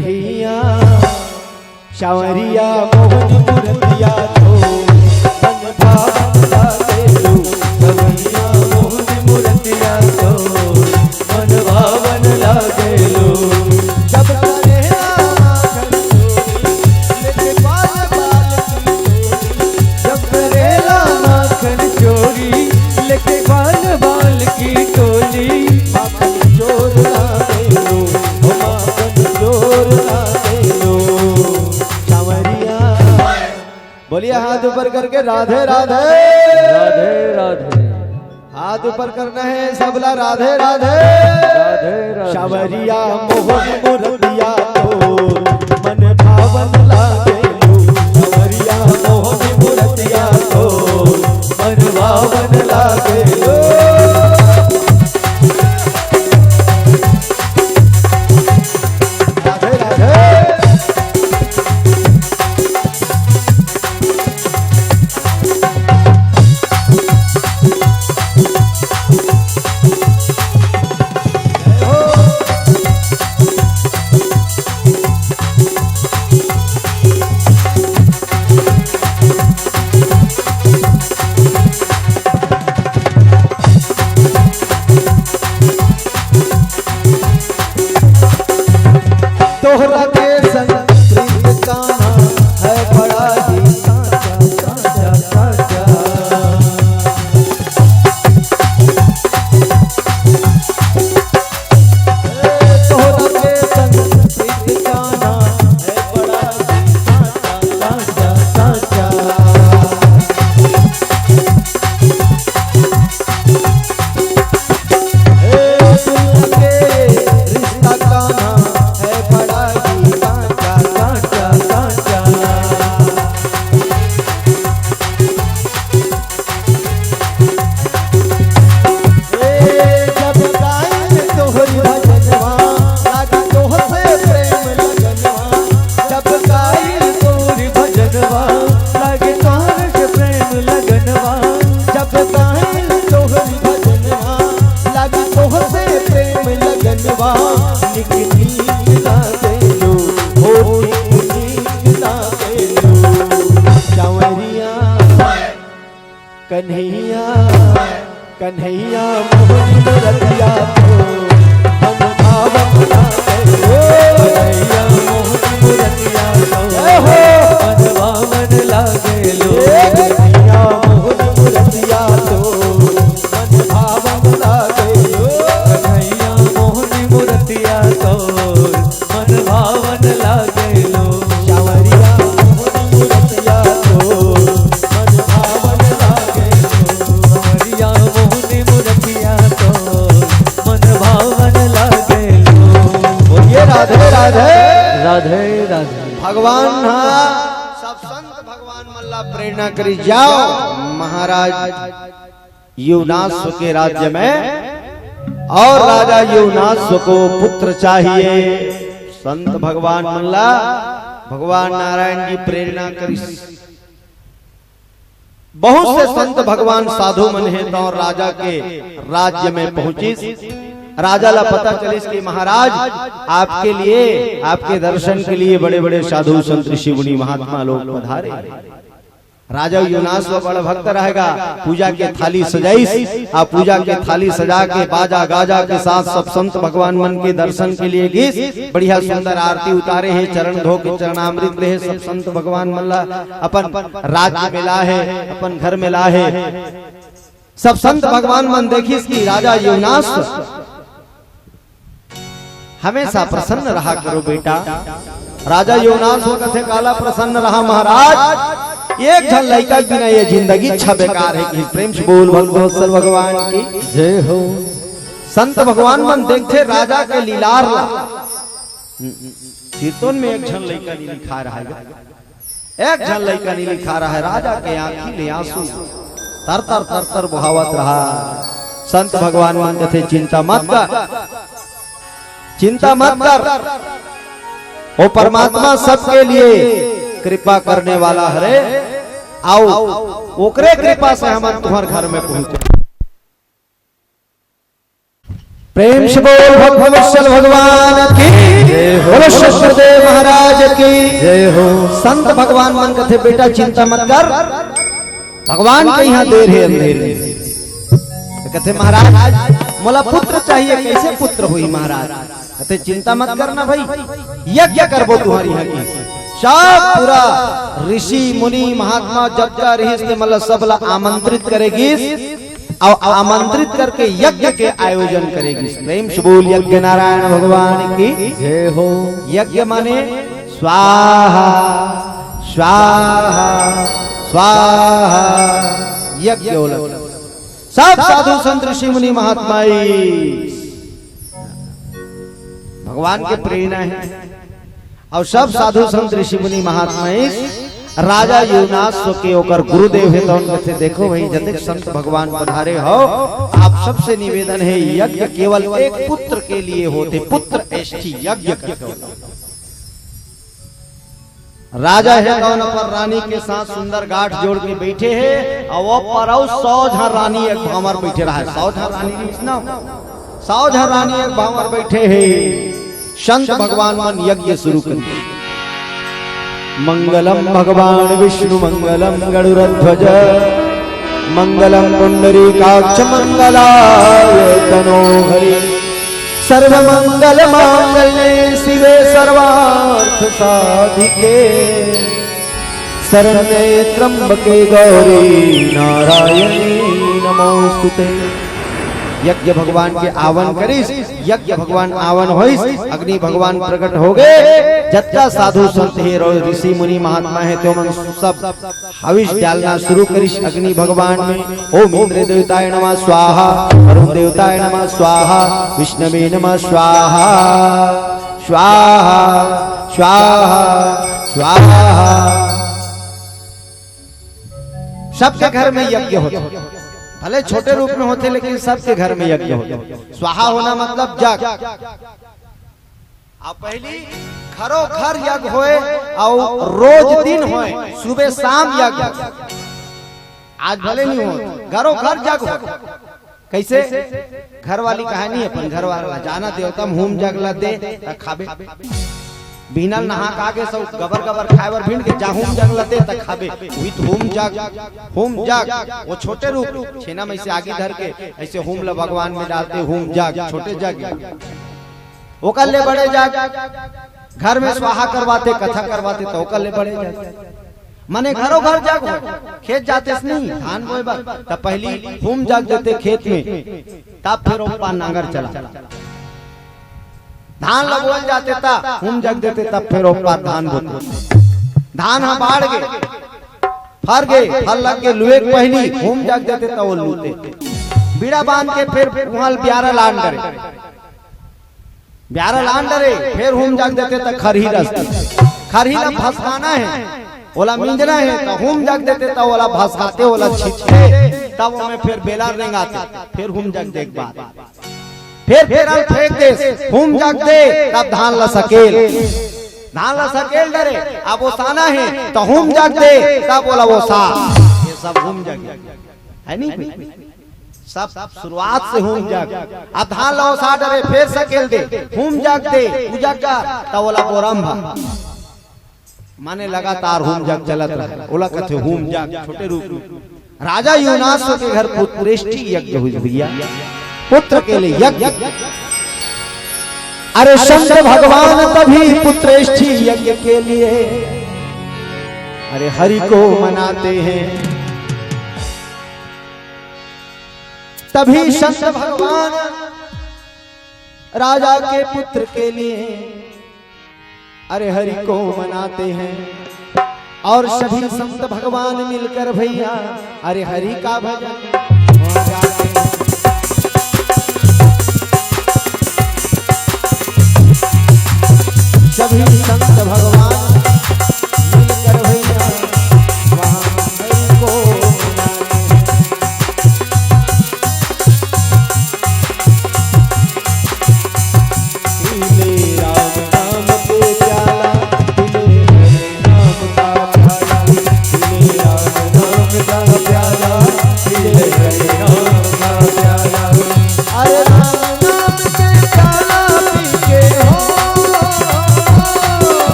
कन्हैया शावरिया मोहन मूर्तिया तो मन भावन लागे लो। कन्हैया मोहन मूर्तिया तो मन भावन लागे लो। जब करेला माखन चोरी लेके बाल बाल की चोरी। जब करेला माखन चोरी लेके बाल बाल की टोली। माखन चोर लागे लो, ओ माखन चोर लागे लो। शावरिया बोलिए हाथ ऊपर करके राधे राधे। राधे राधे हाथ ऊपर करना है सबला राधे राधे। राधे राधे। शावरिया मोहन मूर्तिया तो मन भावन लागे लो। शावरिया मोहन मूर्तिया तो मन भावन लागे लो। राधे राधे। तोहरा के संग प्रीत कान्हा है बड़ा ही साचा साचा साचा। तोहरा के संग प्रीत कान्हा है बड़ा ही साचा साचा साचा। रिश्ता कान्हा है बड़ा ही साचा साचा साचा। जब गायन तोहरी भजनवा लागे तोहसे प्रेम लगनवा। जब गाइल तोरी भजनवा लागे तोहर से प्रेम लगनवा। जब गायन तोहरी भजनवा लागे तोहसे प्रेम लगनवा। निक नीक लागे लो, हो निक नीक लागे लो। शावरिया कन्हैया कन्हैया मोहन मूर्तिया तो मन भावन लागे लो। कन्हैया मोहन मूर्तिया तो जय हो। मन भावन लागे लो। कन्हैया मोहन मूर्तिया तो मन भावन लागे लो। कन्हैया मोहन मूर्तिया तो मन भावन लागे लो। शावरिया मोहन मूर्तिया तो मन भावन लागे लो। कन्हैया मोहन मूर्तिया तो मन भावन लागे लो। बोलिए राधे राधे। राधे राधे। भगवान हाँ सब संत भगवान मल्ला प्रेरणा करी जाओ। महाराज युवनाश्व के राज्य में और राजा युवनाश्व को पुत्र चाहिए। संत भगवान मल्ला भगवान नारायण जी प्रेरणा करी। बहुत से संत भगवान साधु मन है तो राजा के राज्य में पहुंची। राजा ला पता चले कि महाराज आपके लिए आपके दर्शन के लिए बड़े बड़े साधु संत ऋषि मुनि महात्मा लोग पधारे। राजा युवनाश्व बड़ा भक्त रहेगा। पूजा के थाली सजाई आ पूजा के थाली सजा के बाजा गाजा के साथ सब संत भगवान मन के दर्शन के लिए गीत बढ़िया सुंदर आरती उतारे हैं। चरण धो के चरणामृत ले सब संत भगवान मल्ला अपन राज्य में ला है, अपन घर में ला है। सब संत भगवान मन देखी कि राजा युवनाश्व हमेशा प्रसन्न रहा करो बेटा। राजा युवनाश्व कथे काला प्रसन्न रहा महाराज। एक झन लड़का बिना ये जिंदगी अच्छा बेकार है कि प्रेम से बोल भगवत्सल भगवान की जय हो। संत भगवान मन देखते राजा के लीलार ला। कीर्तन में एक झन लड़का नहीं लिखा रहा है। एक झन लड़का नहीं लिखा रहा है। राजा के आंखी ले आंसू तर तर तर तर बहावत रहा। संत भगवान मन कहते चिंता मत कर, चिंता मत कर। वो परमात्मा सबके लिए कृपा करने वाला हरे। आओ ओकरे कृपा से हम तुम्हारे घर में पहुंचे। प्रेम से बोल भगवत्सल भगवान की बोलो शंकरदेव महाराज की जय हो। संत भगवान मन कथे बेटा चिंता मत कर, भगवान के यहाँ देर है अंधेर है। तो कहते महाराज मोला पुत्र चाहिए, कैसे पुत्र हुई महाराज? कहते चिंता मत करना भाई, यज्ञ करबो तुम्हारी यहाँ की सब पूरा ऋषि मुनि महात्मा जब का ऋषि मतलब सबला आमंत्रित करेगी और आमंत्रित करके यज्ञ के आयोजन करेगी। प्रेम से बोल यज्ञ नारायण भगवान की जय हो। यज्ञ माने स्वाहा स्वाहा स्वाहा यज्ञ सब साधु संत ऋषि मुनि महात्माई भगवान के प्रेरणा है और सब साधु संत ऋषि मुनि महात्माई राजा युवनाश्व के ओकर गुरुदेव है। तो उनसे देखो भाई जब संत भगवान पधारे हो, आप सबसे निवेदन है यज्ञ केवल एक पुत्र के लिए होते, पुत्र एष्ठी यज्ञ करते। राजा है कौन पर रानी के साथ सुंदर गांठ जोड़ के बैठे हैं और वो पर 100 रानी एक भावर बैठे रहा है। 100 रानी एक भावर बैठे हैं। संत भगवान मन यज्ञ शुरू कर दिया। मंगलम भगवान विष्णु मंगलम गरुड़ध्वज मंगलम पुंडरीकाक्ष मंगलाय तनोहरि सर्वमंगल मांगल्ये शिवे सर्वार्थ साधिके शरण्ये त्र्यंबके गौरी नारायणी नमोस्तुते। यज्ञ भगवान के आवन करिस, यज्ञ भगवान आवन होइस, अग्नि भगवान प्रकट हो गए। जत्ता साधु संत है ऋषि मुनि महात्मा है तो मन सब हविष डालना शुरू करिस अग्नि भगवान में। ओम इंद्र देवताय नमः स्वाहा, वरुण देवताय नमः स्वाहा, विष्णवे नमः स्वाहा स्वाहा स्वाहा स्वाहा। सबके घर में यज्ञ होता, भले छोटे रूप में होते लेकिन सबके घर में यज्ञ होते। स्वाहा होना मतलब जग। आप पहली घरों घर यज्ञ होए और रोज दिन होए, सुबह शाम यज्ञ। आज भले नहीं हो, घरों घर जग हो। कैसे? घर वाली कहानी है, अपन घर वाला जाना देवता होम जगला दे खाबे, बिना नहा का के सब गबर गबर खाए बर भिंड के जाहुम जग लते तक खाबे। वही तो होम जग वो छोटे रूप छेना में से आगे धर के ऐसे होम ल भगवान में डालते, होम जग छोटे जग। वो कर ले बड़े जग, घर में स्वाहा करवाते कथा करवाते तो कर ले बड़े जग। माने घरों घर जग हो, खेत जाते नहीं धान बोए बार तब पहली होम जग देते खेत में, तब फिर ऊपर नांगर चला धान लगवाल जाते था, हम जग देते तब फिर ऊपर धान बोते। धान हम बाढ़ गए फर गए फल लग के लुए पहली हम जग देते तो वो लूते बीड़ा बांध के फिर वहां ब्यारा लान डरे फिर हम जग देते तो खरही खरही भसकाना है, ओला मिंजना है तो हम जग देते तो ओला भसकाते, ओला छिटके तब में फिर बेला रेंगाते, फिर हम जग देख बात फिर फेंक दे हुम जग दे तब धान ला सकेल डरे। अब वो साना है तो हुम जग दे तब बोला वो सा, ये सब हुम जग है नहीं, सब शुरुआत से हुम जग। अब धान ला सा डरे फिर सकेल दे हुम जग दे पूजा का तब बोला बोरम्भा, माने लगातार हुम जग चलत रहे। बोला कथे हुम जग छोटे रूप। राजा युवनाश्व के घर पुत्रेष्ठी यज्ञ हुई भैया, पुत्र के लिए यज्ञ। अरे संत भगवान तभी पुत्रेष्ठी यज्ञ के लिए अरे हरि को मनाते हैं, तभी संत भगवान राजा के पुत्र के लिए अरे हरि को मनाते हैं। और सभी संत भगवान मिलकर भैया अरे हरि का भजन गाते हैं। सभी संत भगवान मिलकर भैया वहाँ हरि को पीले राम नाम के प्याला, पीले राम का प्याला, पीले राम नाम का प्याला, पीले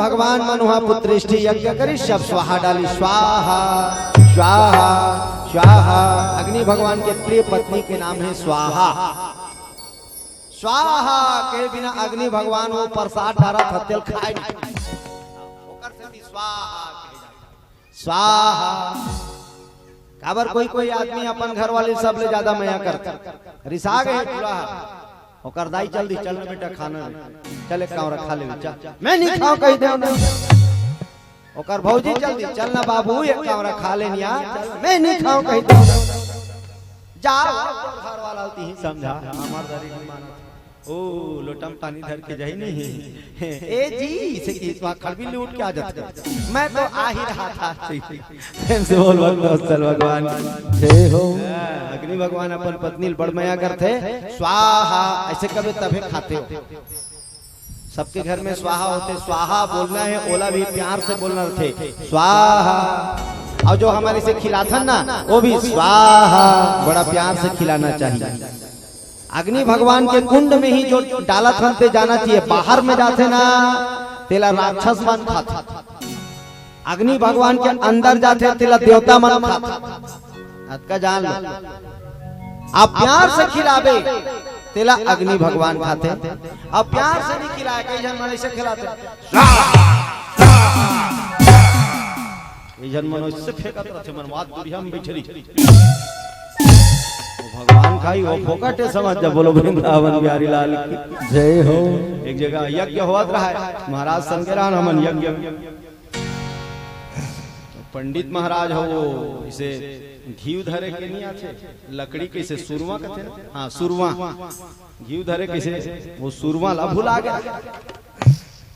भगवान मन वहाँ पुत्रेष्टि यज्ञ करी सब स्वाहा डाली स्वाहा स्वाहा स्वाहा। अग्नि भगवान के प्रिय पत्नी के नाम है स्वाहा। स्वाहा के बिना अग्नि भगवान वो प्रसाद डारा था तेल खाए स्वाहा। काबर कोई आदमी अपन घर वाले सब ले ज्यादा मया करता रिसा गए पूरा ओकर दाई जल्दी चल बेटा खाना चले कांवरा खा ले चल मैं नहीं खाऊं कह दे ओकर भौजी जल्दी चल ना बाबू एक कांवरा खा ले निया मैं नहीं खाऊं कह दे जा घर वाला होती ही समझा हमार दारी नहीं मानत ओ लोटम पानी धर के जाई नहीं ए जी इसे की इस खड़बी लूट के आ जाता मैं तो आ ही रहा था से बोल भगवान जय हो। अग्नि भगवान अपन पत्नी बड़ मया करते स्वाहा ऐसे कभी तभी खाते हो सबके घर में स्वाहा होते स्वाहा बोलना है ओला भी प्यार से बोलना थे स्वाहा। और जो हमारे से खिलाता ना वो भी स्वाहा बड़ा प्यार से खिलाना चाहिए। अग्नि भगवान के कुंड में ही जो डाला थनते जाना चाहिए बाहर में जाते ना तेला राक्षस मन खाता। अग्नि भगवान के अंदर जाते तेला देवता मन खाता। का जान लो आप प्यार से खिलावे तेला अग्नि भगवान खाते अब प्यार से नहीं खिलाए कई जन मन ऐसे खिलाते कई जन मन ऐसे फेंकत रहते मन बात दुनिया में बिछड़ी भगवान खाई वो फोकट है समझ जब बोलो वृंदावन बिहारी लाल की जय हो। एक जगह यज्ञ हुआ रहा है महाराज संगरान हमन यज्ञ पंडित महाराज हो वो इसे घी धरे के नहीं आते लकड़ी कैसे सुरवा कहते हैं हाँ सुरवा घी धरे कैसे वो सुरवा ला भुला गया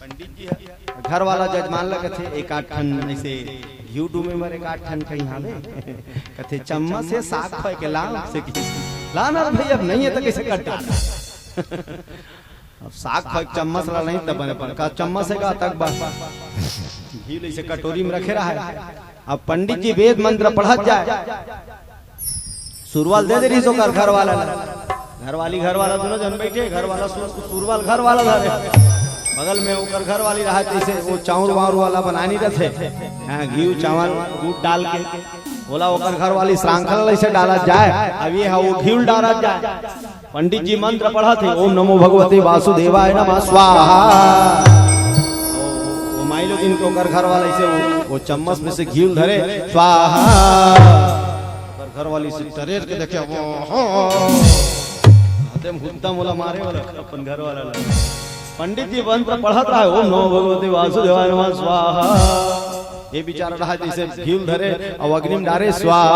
पंडित जी है घर वाला जजमान लगे थे एक आठ ठन ऐसे घी डूमे मरे एक आठ ठन कहीं हाले कहते चम्मच से साग खाए के लाल से लाना भाई अब नहीं है तो कैसे कट अब साग खाए चम्मच ला नहीं तब बने पर का चम्मच से का तक बात घी ऐसे कटोरी में रखे रहा है। अब पंडित जी वेद मंत्र पढ़त जाए सुरवाल दे दे रही सो कर घर वाला दोनों जन बैठे घर वाला सुरवाल घर वाला धरे बगल में ऊपर घर वाली रहा जैसे वो चाउर वाउर वाला बनानी रहते घी चावल दूध डाल के बोला ओकर घर वाली श्रृंखला ऐसे डाला जाए अब ये वो घी डाला जाए। पंडित जी मंत्र पढ़ा थे ओम नमो भगवते वासुदेवाय नमः स्वाहा। वो माई लोग इनको कर घर वाले से वो चम्मच में से घी धरे स्वाहा घर वाली से टरेर के देखे बोला मारे वाला अपन घर वाला पंडित जी मंत्र पढ़त रहा है ओम नमो भगवते वासुदेवाय नमः स्वाहा। ये बेचारा रहा जैसे घी धरे और अग्नि में डारे स्वाहा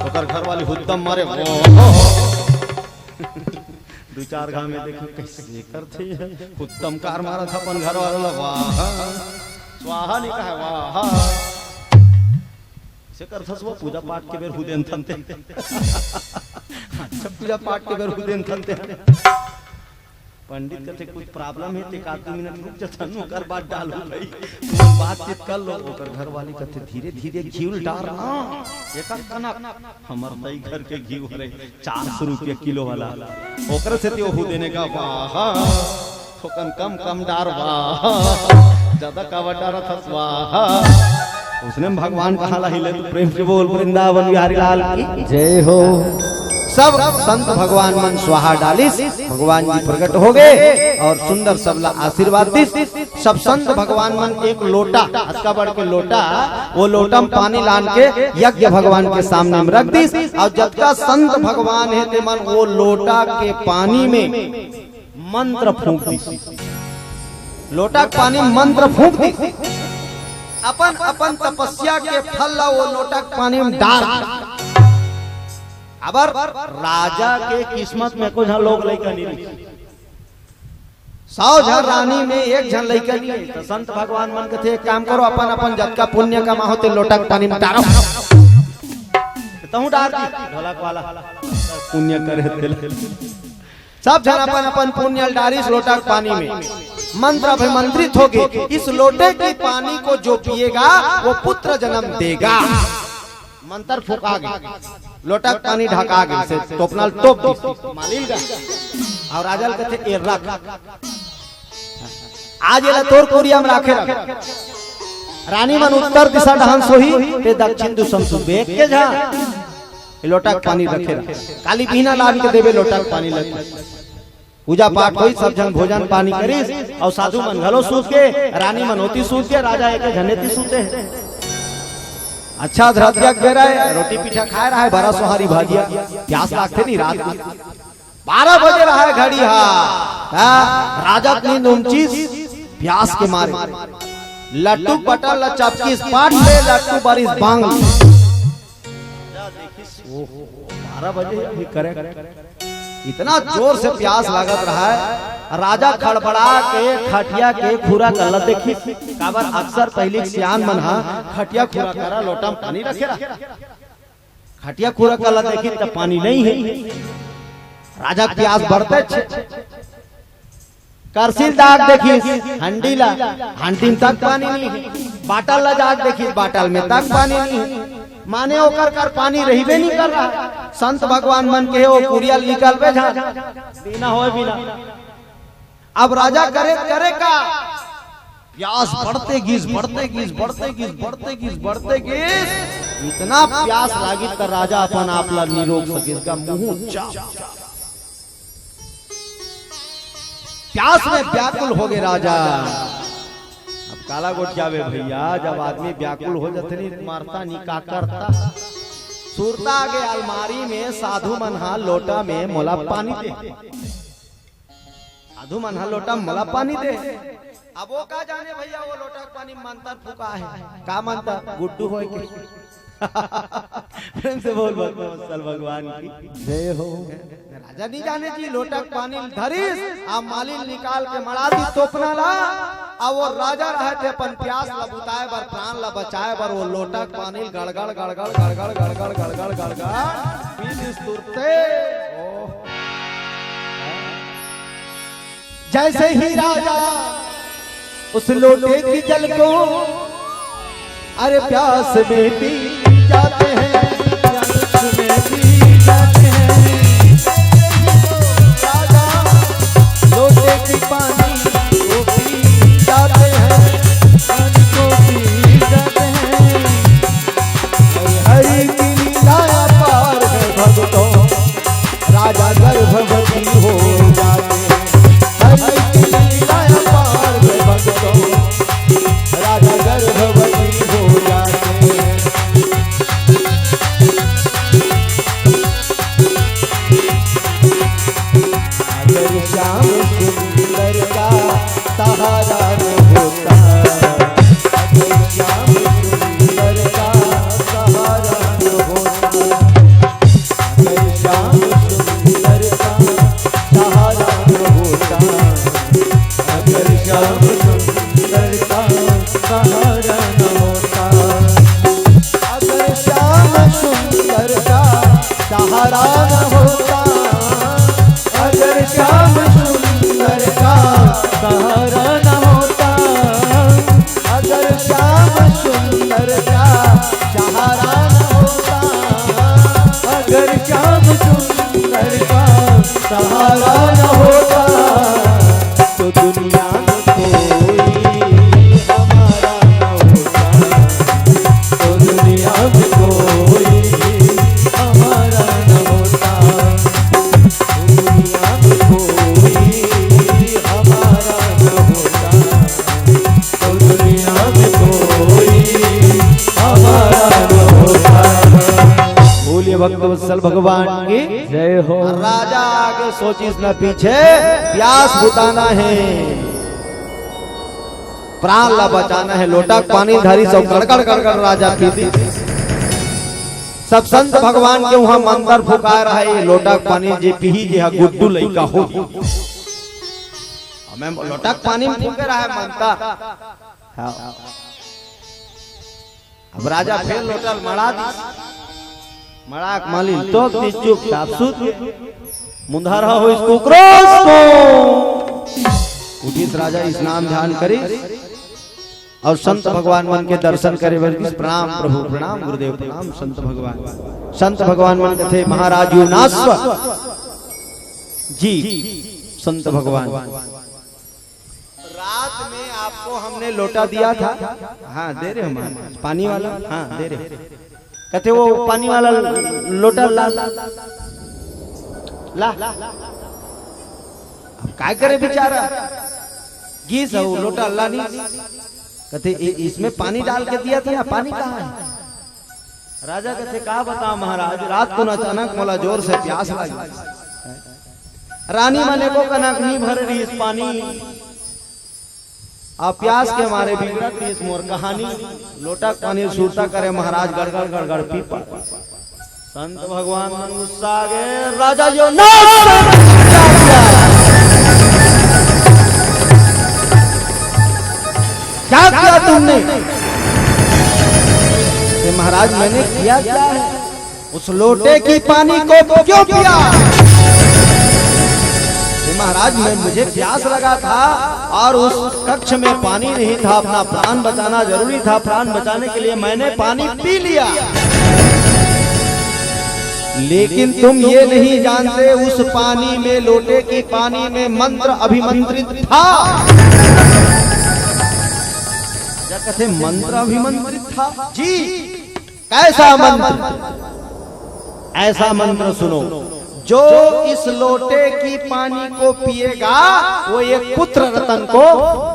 ओकर घर वाली हुद्दम मारे दो चार घाव में देखो कैसे करते हैं उत्तम कार मारा था अपन घर वाला वाह स्वाहा नहीं कहा वाह से कर था पूजा पाठ के बेर हुदेन थनते अच्छा पूजा पाठ के बेर हुदेन थनते पंडित कहते कुछ प्रॉब्लम है ते कादू मिनट रुक जा तनु कर बात डालू भाई बातचीत कर लो ओकर घर वाली कहते धीरे धीरे घी डाल ना एक कनक हमर तई घर के घी रे 400 रुपया किलो वाला ओकर से त्यो हो देने का वाह थोकन कम डार वाह ज्यादा कावा डारा था वाह। उसने भगवान कहा ला हिले तो प्रेम से बोल वृंदावन बिहारी लाल की जय हो। सब संत भगवान मन स्वाहा डालिस भगवान जी प्रकट हो गए और सुंदर सबला आशीर्वाद दिस। सब संत भगवान मन एक लोटा हत्का बढ़ के लोटा वो लोटा में पानी लान के यज्ञ भगवान के सामने में रख दिस और जब का संत भगवान है ते मन वो लोटा के पानी में मंत्र फूंक दिस लोटा के पानी में मंत्र फूंक दिस अपन तपस्या के फल ला वो लोटा के पानी में डाल अब राजा के किस्मत में कुछ लोग लड़का नहीं 100 जन रानी में एक जन लड़का नहीं तो संत भगवान मन के थे एक काम करो अपन जब का पुण्य कमा होते लोटा पानी में डालो तहु डाल ढोलक वाला पुण्य करे सब जन अपन पुण्य डालिस लोटा पानी में मंत्र अभिमंत्रित हो गए इस लोटे के पानी को जो पिएगा वो पुत्र जन्म देगा। मंत्र फूका गया लोटा पानी ढका गया से टोपनाल टोप मालिल गया और राजल कहते ए रख आज ये तोर कोरिया में राखे रानी मन उत्तर दिशा ढहान सोही ते दक्षिण दिशा में बेग के जा लोटा पानी रखे काली पीना लान के देवे लोटा पानी लगे पूजा पाठ होई सब जन भोजन पानी करिस और साधु मन घलो सूत के रानी मन होती सूत के राजा एक झनेती सूते अच्छा धरतिया दे रहा है रोटी पीठा खा रहा है 12 सोहारी भाजिया प्यास लागते नहीं रात में 12 बजे रहा है घड़ी राजा नींद उमचीस प्यास के मारे लट्टू पटल चपकी पाट ले लट्टू बारिश बांग 12 बजे भी करे इतना जोर से प्यास लागत रहा है राजा खड़बड़ा के खटिया के खुरा कर देखी काबर अक्सर पहले सियान मन खटिया खुरा करा लोटा में पानी रखे खटिया खुरा कर देखी तब पानी नहीं है राजा प्यास बढ़ते करसिल दाग देखी हंडीला हंडी तक पानी नहीं बाटल ला जाग देखी बाटल में तक पानी नहीं माने ओकर कर पानी रहीबे नहीं कर रहा संत भगवान मन के वो कुरिया निकल पे जा बिना होए बिना अब राजा करे का प्यास बढ़ते गिस इतना प्यास लागी कर राजा अपन आपला निरोग सके इसका मुंह चाप प्यास में व्याकुल हो गए राजा अब काला गोट जावे भैया जब आदमी व्याकुल हो जाते नहीं मारता नहीं का करता सुरता आगे अलमारी में साधु मनहा लोटा में मोला पानी दे साधु मनहा लोटा मोला पानी दे अब वो का जाने भैया वो लोटा पानी मंत्र फूका है का मंत्र गुड्डू होए के प्रेम से बोल भगवान की जय हो राजा नहीं जाने जी लोटा पानी धरिस अब मालिन निकाल के मड़ा दी तोपना ला अब वो राजा रहे थे अपन प्यास ला बुताए बर प्राण ला बचाए बर वो लोटा पानी गड़गड़ गड़गड़ गड़गड़ गड़गड़ गड़गड़ गड़गड़ पीस तुरते जैसे ही राजा उस लोटे की जल को अरे प्यास में पी जाते हैं प्यास में पी जाते हैं राजा लोटे की पानी को पी जाते हैं पानी को पी जाते हैं हरि की लीला पार है भक्तों राजा गर्भवती हो जाते हैं हरि की लीला पार है भक्तों राजा गर्भवती हो जाते हैं अगर श्याम सुंदर का सहारा न होता अगर श्याम सुंदर का सहारा न होता अगर श्याम सुंदर का सहारा न होता अगर श्याम सुंदर का सहारा न होता अगर श्याम सुंदर का सहारा न होता अगर श्याम सुंदर का सहारा न होता अगर श्याम सुंदर का सहारा न होता अगर श्याम सुंदर का सहारा न होता तो दुनिया में कोई हमारा न होता तो दुनिया में कोई हमारा न होता तो दुनिया में कोई हमारा न होता तो दुनिया में कोई हमारा न होता बोलिए भक्त वत्सल भगवान की जय हो राजा आगे सोचिस न पीछे प्यास बुताना है प्राण ला बचाना है लोटा पानी धरी सब गड़गड़ गड़गड़ राजा पीती सब संत भगवान के वहां मंदिर फुका रहा है लोटा पानी जे पीही जे गुड्डू लइका हो हमें लोटा पानी में फूके रहा है मनता अब राजा फिर लोटा मड़ा दी मड़ाक मालिन तो चुप चाप सूत मुंधा रहा हो इसको क्रोध को उठित राजा स्नान ध्यान करे और संत भगवान मन के दर्शन करे प्रणाम प्रभु प्रणाम गुरुदेव प्रणाम संत भगवान मन कथे महाराज युनास्व जी संत भगवान रात में आपको हमने लोटा दिया था। हाँ दे रहे हम पानी वाला। हाँ दे रहे। कहते वो पानी वाला लोटा ला ला ला। अब क्या करे बेचारा, गीस है वो लोटा अल्लाह नहीं। कहते इसमें पानी डाल के दिया था ना, पानी कहाँ है? राजा कहते क्या बताओ महाराज, रात को अचानक मोला जोर से प्यास लगी। रानी मने को कनक नहीं भर रही इस पानी, आप प्यास के मारे बिगड़त इस मोर कहानी। लोटा पानी सूरता करे महाराज, गड़गड़ गड़गड़ पी पा। संत भगवान मन गुस्सा आ गए। राजा जो ना क्या किया तुमने? महाराज मैंने किया क्या है? उस लोटे की पानी को क्यों पिया? महाराज मैं मुझे प्यास लगा था और उस कक्ष में पानी नहीं था, अपना प्राण बचाना जरूरी था, प्राण बचाने के लिए मैंने पानी पी लिया। लेकिन तुम ये नहीं जानते उस पानी में, लोटे की पानी में मंत्र अभिमंत्रित था। क्या कहते मंत्र अभिमंत्रित था? जी। कैसा मंत्र? ऐसा मंत्र सुनो, जो इस लोटे की पानी को पिएगा वो एक पुत्र रतन को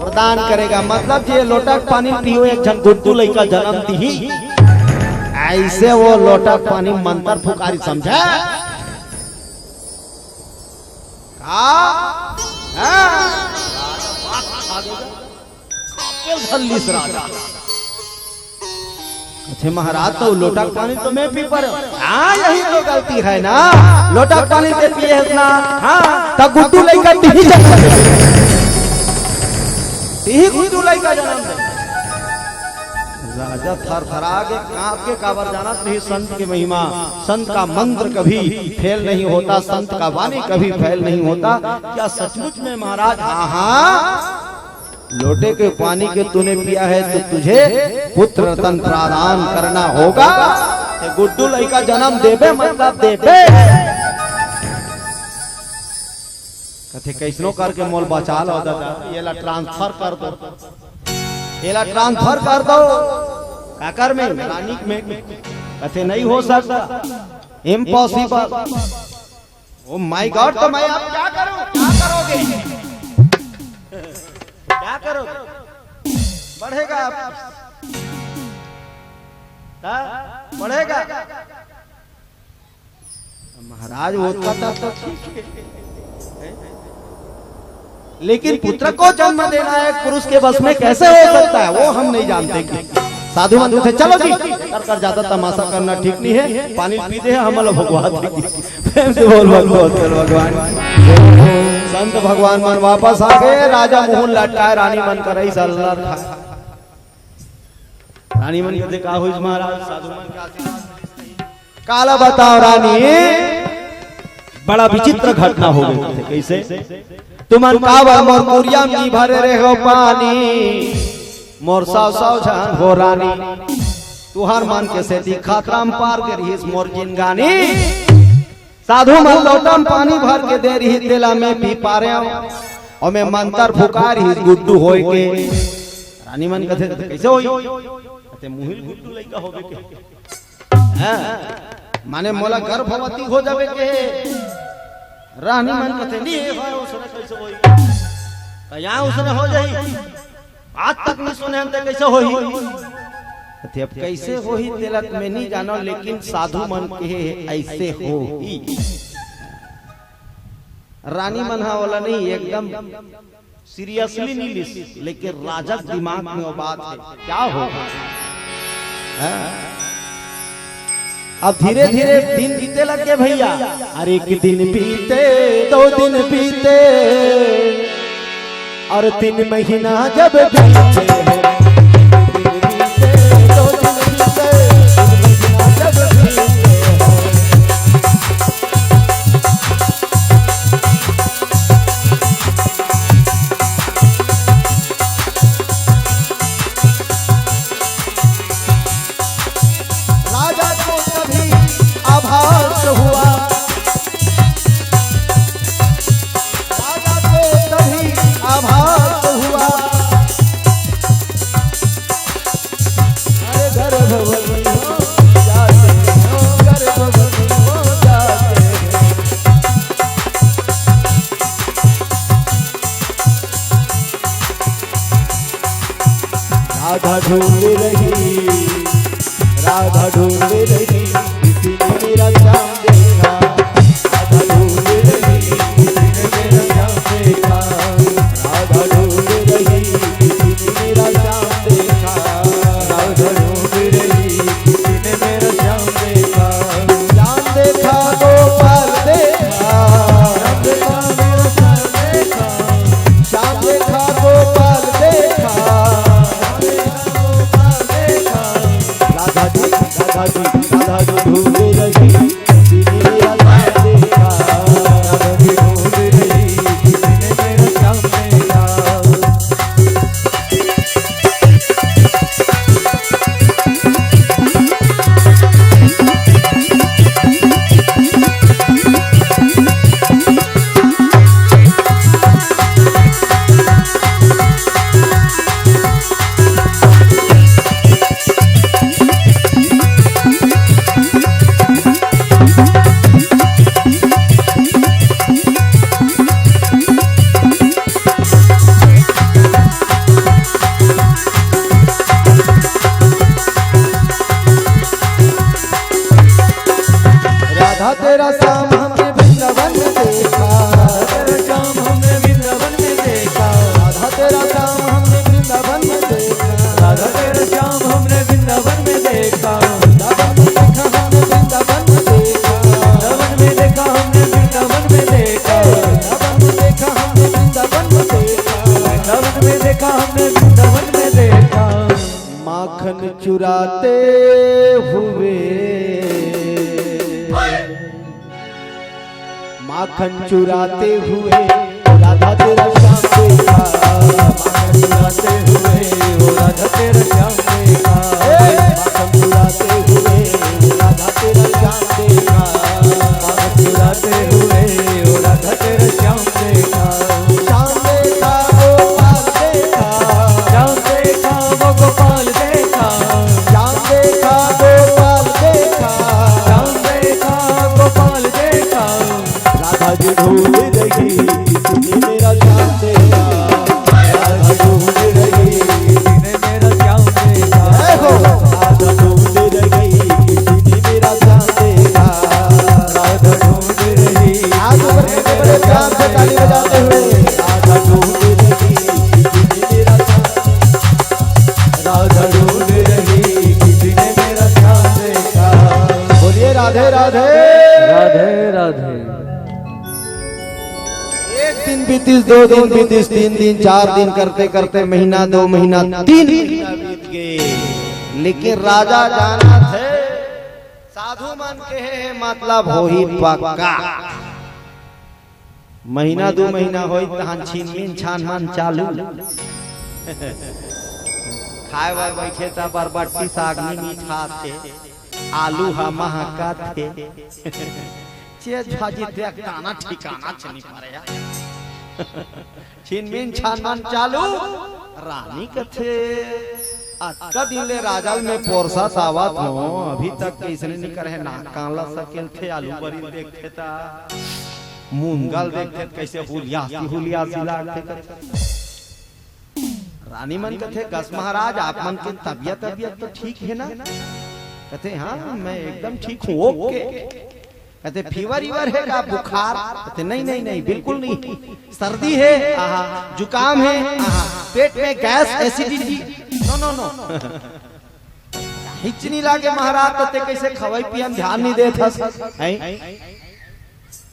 प्रदान करेगा। मतलब ये लोटा पानी पियो एक जन गुड्डू लइका जन्म दी, ऐसे वो लोटा पानी मंत्र फुकारी समझा। अच्छे महाराज तो लोटा पानी तो मैं पी पर। हाँ यही तो गलती है ना, लोटा पानी से पिए है ना। हाँ तब गुड्डू लइका टीही जन्म दे, टीही गुड्डू लइका जन्म दे। राजा थरथरा के कांप के काबर जाना नहीं। संत की महिमा, संत का मंत्र कभी फेल नहीं होता, संत का वाणी कभी फेल नहीं होता। क्या सचमुच में महाराज? हाँ लोटे के पानी के तूने पिया है तो तुझे पुत्र रतन प्रदान करना होगा। गुड्डू लइका जन्म देबे मतलब देबे। कहते कैसनो करके मोल बचा लो दादा, ये ला ट्रांसफर कर दो, ये ला ट्रांसफर कर दो। काकर में? रानी में। कहते नहीं हो सकता, इम्पॉसिबल। ओ माय गॉड, तो मैं अब क्या करूं? क्या करोगे? क्या करोगे? बढ़ेगा बढ़ेगा। महाराज वो तो ठीक है, लेकिन पुत्र को जन्म देना एक पुरुष के बस में कैसे हो सकता है वो हम नहीं जानते। साधु मंत्र थे, चलो जी कर ज्यादा तमाशा करना ठीक नहीं है, पानी पीते हैं हम लोग भगवान से बोल भगवान। संत भगवान मन वापस आ गए। राजा मुंह लटकाए, रानी मन कर रानी मन कहते का हुई महाराज? साधु मन काला बताओ रानी, बड़ा विचित्र घटना हो गई। कैसे? तुमन कावा मोर मुरिया में भरे रहे हो पानी, मोर साव साव जान हो रानी, तुहार मान के से खातराम पार करी मोर जिनगानी। साधु मन लोटा में पानी भर के दे रही, तेला में पी पा रहे हो और मैं मंत्र फुकार ही गुड्डू होए के। रानी मन कहते कैसे होई? कहते मुहिल गुड्डू लइका होबे के। हां माने मोला गर्भवती हो जावे के। रानी मन कहते नहीं है उसने कैसे होई? कया उसने हो जाई, आज तक नहीं सुने हम ते कैसे होई? कहते अब कैसे होई तेलत में नहीं जानो, लेकिन साधु मन के ऐसे हो ही। रानी मन हा वाला नहीं, एकदम सीरियसली नहीं लिस, लेकिन राजा दिमाग में वो बात है क्या होगा। अब धीरे धीरे दिन बीते लगे भैया। अरे एक दिन बीते, 2 दिन बीते और 3 महीना जब बीते, राधा ढूंढ रही, राधा ढूंढ रही, किसी ने मेरा चांद देखा। राधा ढूंढ रही, किसी ने मेरा चांद देखा। राधा ढूंढ रही, किसी ने मेरा चांद देखा। राधा ढूंढ रही, किसी ने मेरा चांद देखा। चांद देखा गोपाल देखा, चांद देखा मेरा चांद देखा। चांद देखा गोपाल देखा। राधा जी राधा जी राधा जी ढूंढ रही, किसी ने मेरा चांद देखा। राधा जी ढूंढ रही, किसी ने मेरा चांद देखा। राधा तेरा शाम हमने वृंदावन में देखा। तेरा श्याम हमने वृंदावन में देखा। राधा तेरा शाम हमने वृंदावन में देखा। राधा तेरा श्याम हमने वृंदावन में देखा। वृंदावन में देखा हमने वृंदावन में देखा। वृंदावन में देखा हमने वृंदावन में देखा। वृंदावन में देखा हमने वृंदावन में देखा। वृंदावन में देखा हमने वृंदावन में देखा। माखन चुराते हुए, माखन चुराते हुए राधा तेरा श्याम देखा। माखन चुराते हुए वो राधा तेरा श्याम देखा। माखन चुराते हुए राधा तेरा श्याम देखा। माखन चुराते हुए वो राधा तेरा श्याम देखा। श्याम देखा गोपाल देखा। श्याम देखा वो गोपाल देखा। श्याम देखा गोपाल देखा। श्याम देखा गोपाल देखा। राधा जी ढूंढ रही, किसी ने मेरा श्याम देखा। राधा ढूंढ रही, किसी ने मेरा श्याम देखा। राधा ढूंढ रही, किसी ने मेरा श्याम देखा। राधा ढूंढ रही, आज बड़े बड़े प्यार से ताली बजाते हुए राधा ढूंढ रही, किसी ने मेरा श्याम। राधा ढूंढ रही, किसी ने मेरा श्याम देखा। बोलिए राधे राधे। राधे राधे। एक दिन बीतीस, 2 दिन बीतीस, 3 दिन, 4 दिन करते करते महीना, 2 महीना, 3 महीना बीत गए। लेकिन राजा जाना थे साधु मन के है मतलब हो ही पक्का। महीना 2 महीना होई तहन छीन छान मान चालू। खाए बार बैठे था बरबट्टी सागनी मीठा थे, आलू हा महका थे। चेज भाजी देख ताना ठिकाना चली पड़े। छीन छान मान चालू। रानी कथे आज दिन ले राजल में पोरसा सावत हो, अभी तक कैसने निकर है ना काला सकेल थे। आलू बरी देखते ता, मूंगल देखते कैसे हुलिया लागते कथे। रानी मन कथे गस महाराज आप मन की तबियत तो ठीक है ना? कहते हाँ मैं एकदम ठीक हूँ। ओके। कहते फीवर है का बुखार? कहते नहीं नहीं नहीं बिल्कुल नहीं। सर्दी है, जुकाम है, पेट में gas acidity? No no no. हिचनी लागे महाराज तते कैसे खवाई पियन ध्यान नहीं देता।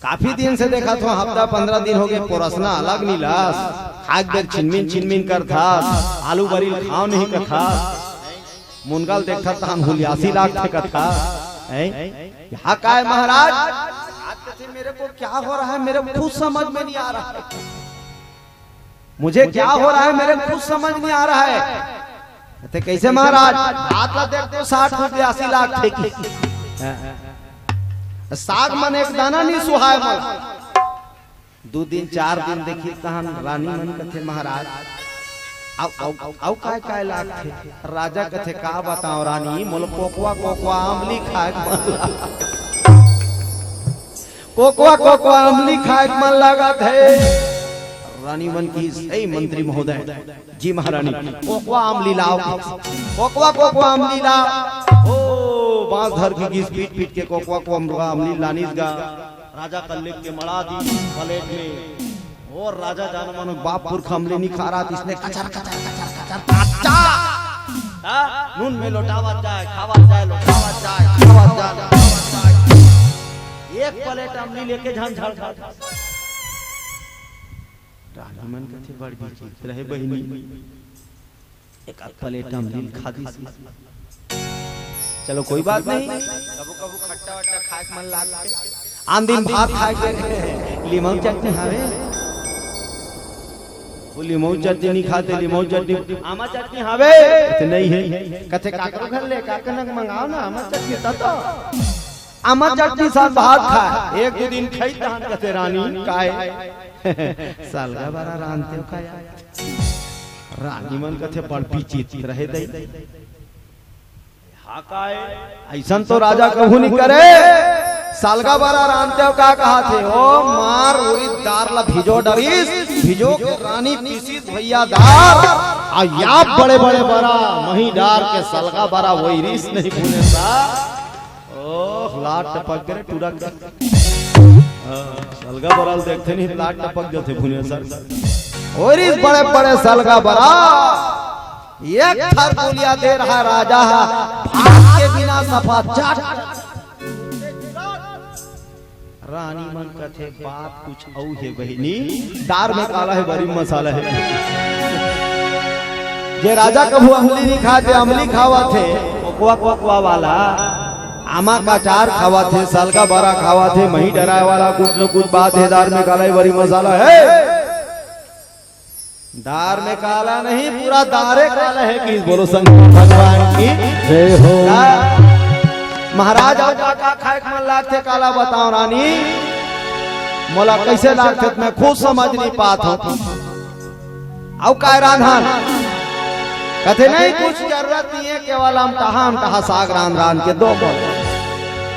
काफी दिन से देखा तो हफ्ता 15 दिन हो गए पोरसना अलग नहीं लास। खाक देर छिनमिन कर था, आलू बरी खाओ नहीं का था। मुनगल देखा था हम हुलियासी लाख थे का था। यहाँ का है महाराज? मेरे को क्या हो रहा है मेरे खुद समझ में नहीं आ रहा है। मुझे क्या हो रहा है मेरे खुद समझ नहीं आ रहा है। कहते कैसे महाराज? हाथ ला देखते 60-82 लाख थे की। साग मन एक दाना नहीं सुहाय मन। 2 दिन 4 दिन देखी तहन रानी मन कथे महाराज आउ काय लाग थे। राजा कथे का बताओ रानी मोल कोकवा आमली खाए कोकवा आमली खाए मन लगा थे। रानी मन की सही मंत्री महोदय जी महारानी कोकवा आमली लाओ, कोकवा आमली लाओ। ओ बांस धर की घिस पीट पीट के कोकवा को आमली लानीस गा राजा कल्ले के मड़ा दी प्लेट में। और राजा जान मानो बाप पुरख अमली नहीं खा रहा, इसने कचर कचर कचर कचर काटा नून में लौटावा जाए, खावा जाए, लौटावा जाए, खावा जाए। एक प्लेट अमली लेके झान झाड़ झाड़ रानी मन कथे बड़ चीज रहे बहिनी, एक प्लेट अमली खा दी। चलो कोई बात नहीं, कबो कबो खट्टा वट्टा खाए मन लागते, आन दिन भात खाए के लीमऊ चटनी हावे, वो लीमऊ चटनी नहीं खाते, लीमऊ चटनी आमा चटनी हावे तो नहीं है। कथे काकरो घर ले काकनक मंगाओ ना आमा चटनी ततो आमा चटनी साथ भात खाए। एक दो दिन खाई तहन कथे रानी काहे सालगा बारा रानते का रानी मन कथे बड़ पीचित रहे दई ऐसा तो राजा कभू नहीं करे। सालगा बारा रानते हो का कहा थे ओ मार उरी दार ला भिजो डरीस, भिजो के रानी पीसीस भैया दार आ या बड़े बड़े बड़ा मही डार के सालगा बारा वही रीस नहीं भूने सा। ओह लाट टपक गए टूरा सालगा बारा देखते नहीं लाट टपक जो थे भूने सर और इस बड़े बड़े सालगा बारा एक थर गोलियां दे रहा राजा भात के बिना सफा चाट। रानी मन कथे बात कुछ औ है बहिनी, दार में काला है बड़ी मसाला है। जे राजा कभू अमली नहीं खाते, अमली खावा थे कोकवा वाला, आमा का चार खावा थे, साल का बारा खावा थे, मही डराए वाला कुछ न कुछ बात है। दार में काला है बड़ी मसाला है, दार में काला नहीं पूरा दारे काला है कि बोलो शंकर भगवान की जय हो। महाराज और का खाए मन लागते काला बताओ रानी, मोला कैसे लागते मैं खुद समझ नहीं पात हूं। औ काय रांधन कथे नहीं कुछ जरूरत नहीं है, केवल हम तहा साग रान के दो बोल।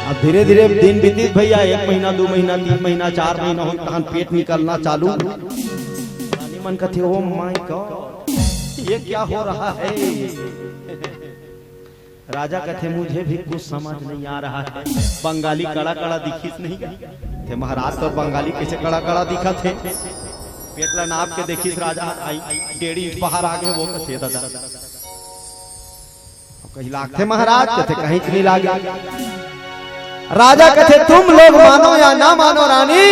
अब धीरे धीरे दिन बीतीत भैया, 1 महीना 2 महीना 3 महीना 4 महीना हो तहन पेट निकलना चालू। रानी मन कथे ओ माय गॉड ये क्या हो रहा है। राजा कथे मुझे भी कुछ समझ नहीं आ रहा है। बंगाली कड़ा कड़ा दिखिस नहीं थे महाराज, तो बंगाली कैसे कड़ा कड़ा दिखा थे। पेटला नाप के देखिस राजा आई 1.5 इंच बाहर आ गए, वो कथे दादा कहीं लागते महाराज कथे कहीं नहीं लागे। राजा कथे तुम लोग मानो या ना मानो रानी,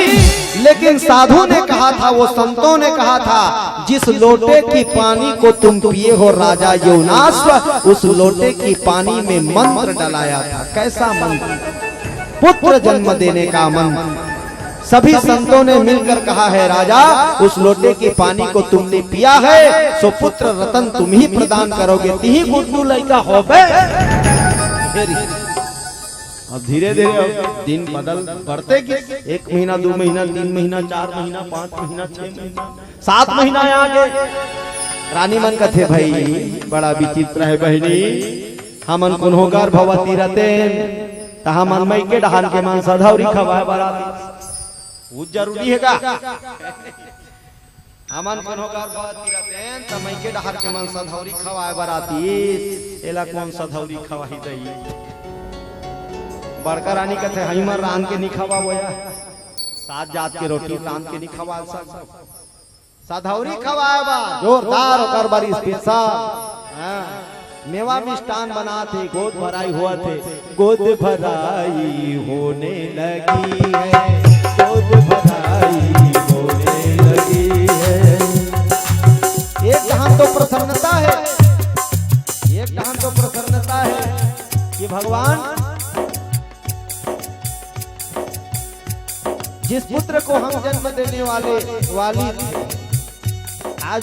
लेकिन साधु ने कहा था, वो संतों ने कहा था, जिस लोटे की पानी को तुम पिए हो राजा यौनाश्व, उस लोटे की पानी में मंत्र डलाया था। कैसा मंत्र? पुत्र जन्म देने का मंत्र। सभी संतों ने मिलकर कहा है राजा उस लोटे के पानी को तुमने पिया है सो पुत्र रतन तुम ही प्रदान करोगे, तिही गुड्डू लड़का होबे। अब धीरे धीरे दिन बदल बढ़ते कि 1 महीना 2 महीना 3 महीना 4 महीना 5 महीना 6 महीना 7 महीना आगे। रानी मन कथे भाई बड़ा विचित्र है बहनी, हमन कुन्हो गर्भवती रहते तहा मन मई के डहान के मान सधौरी खवाए बराती वो जरूरी है का। हमन कुन्हो गर्भवती रहते त मई के डहान के मान सधौरी खवाए बराती, एला कौन सधौरी खवाई दई। बड़का रानी कथे हईमर रान के नहीं खवा बोया, 7 जात के रोटी रान के नहीं खवा सब सधौरी खवाए बा जोरदार ओकर बारी स्पेशल। हां मेवा मिष्ठान बनाते, गोद भराई हुआ थे, गोद भराई होने लगी है, गोद भराई होने लगी है। एक जहां तो प्रसन्नता है, एक जहां तो प्रसन्नता है कि भगवान जिस पुत्र को हम जन्म देने वाली आज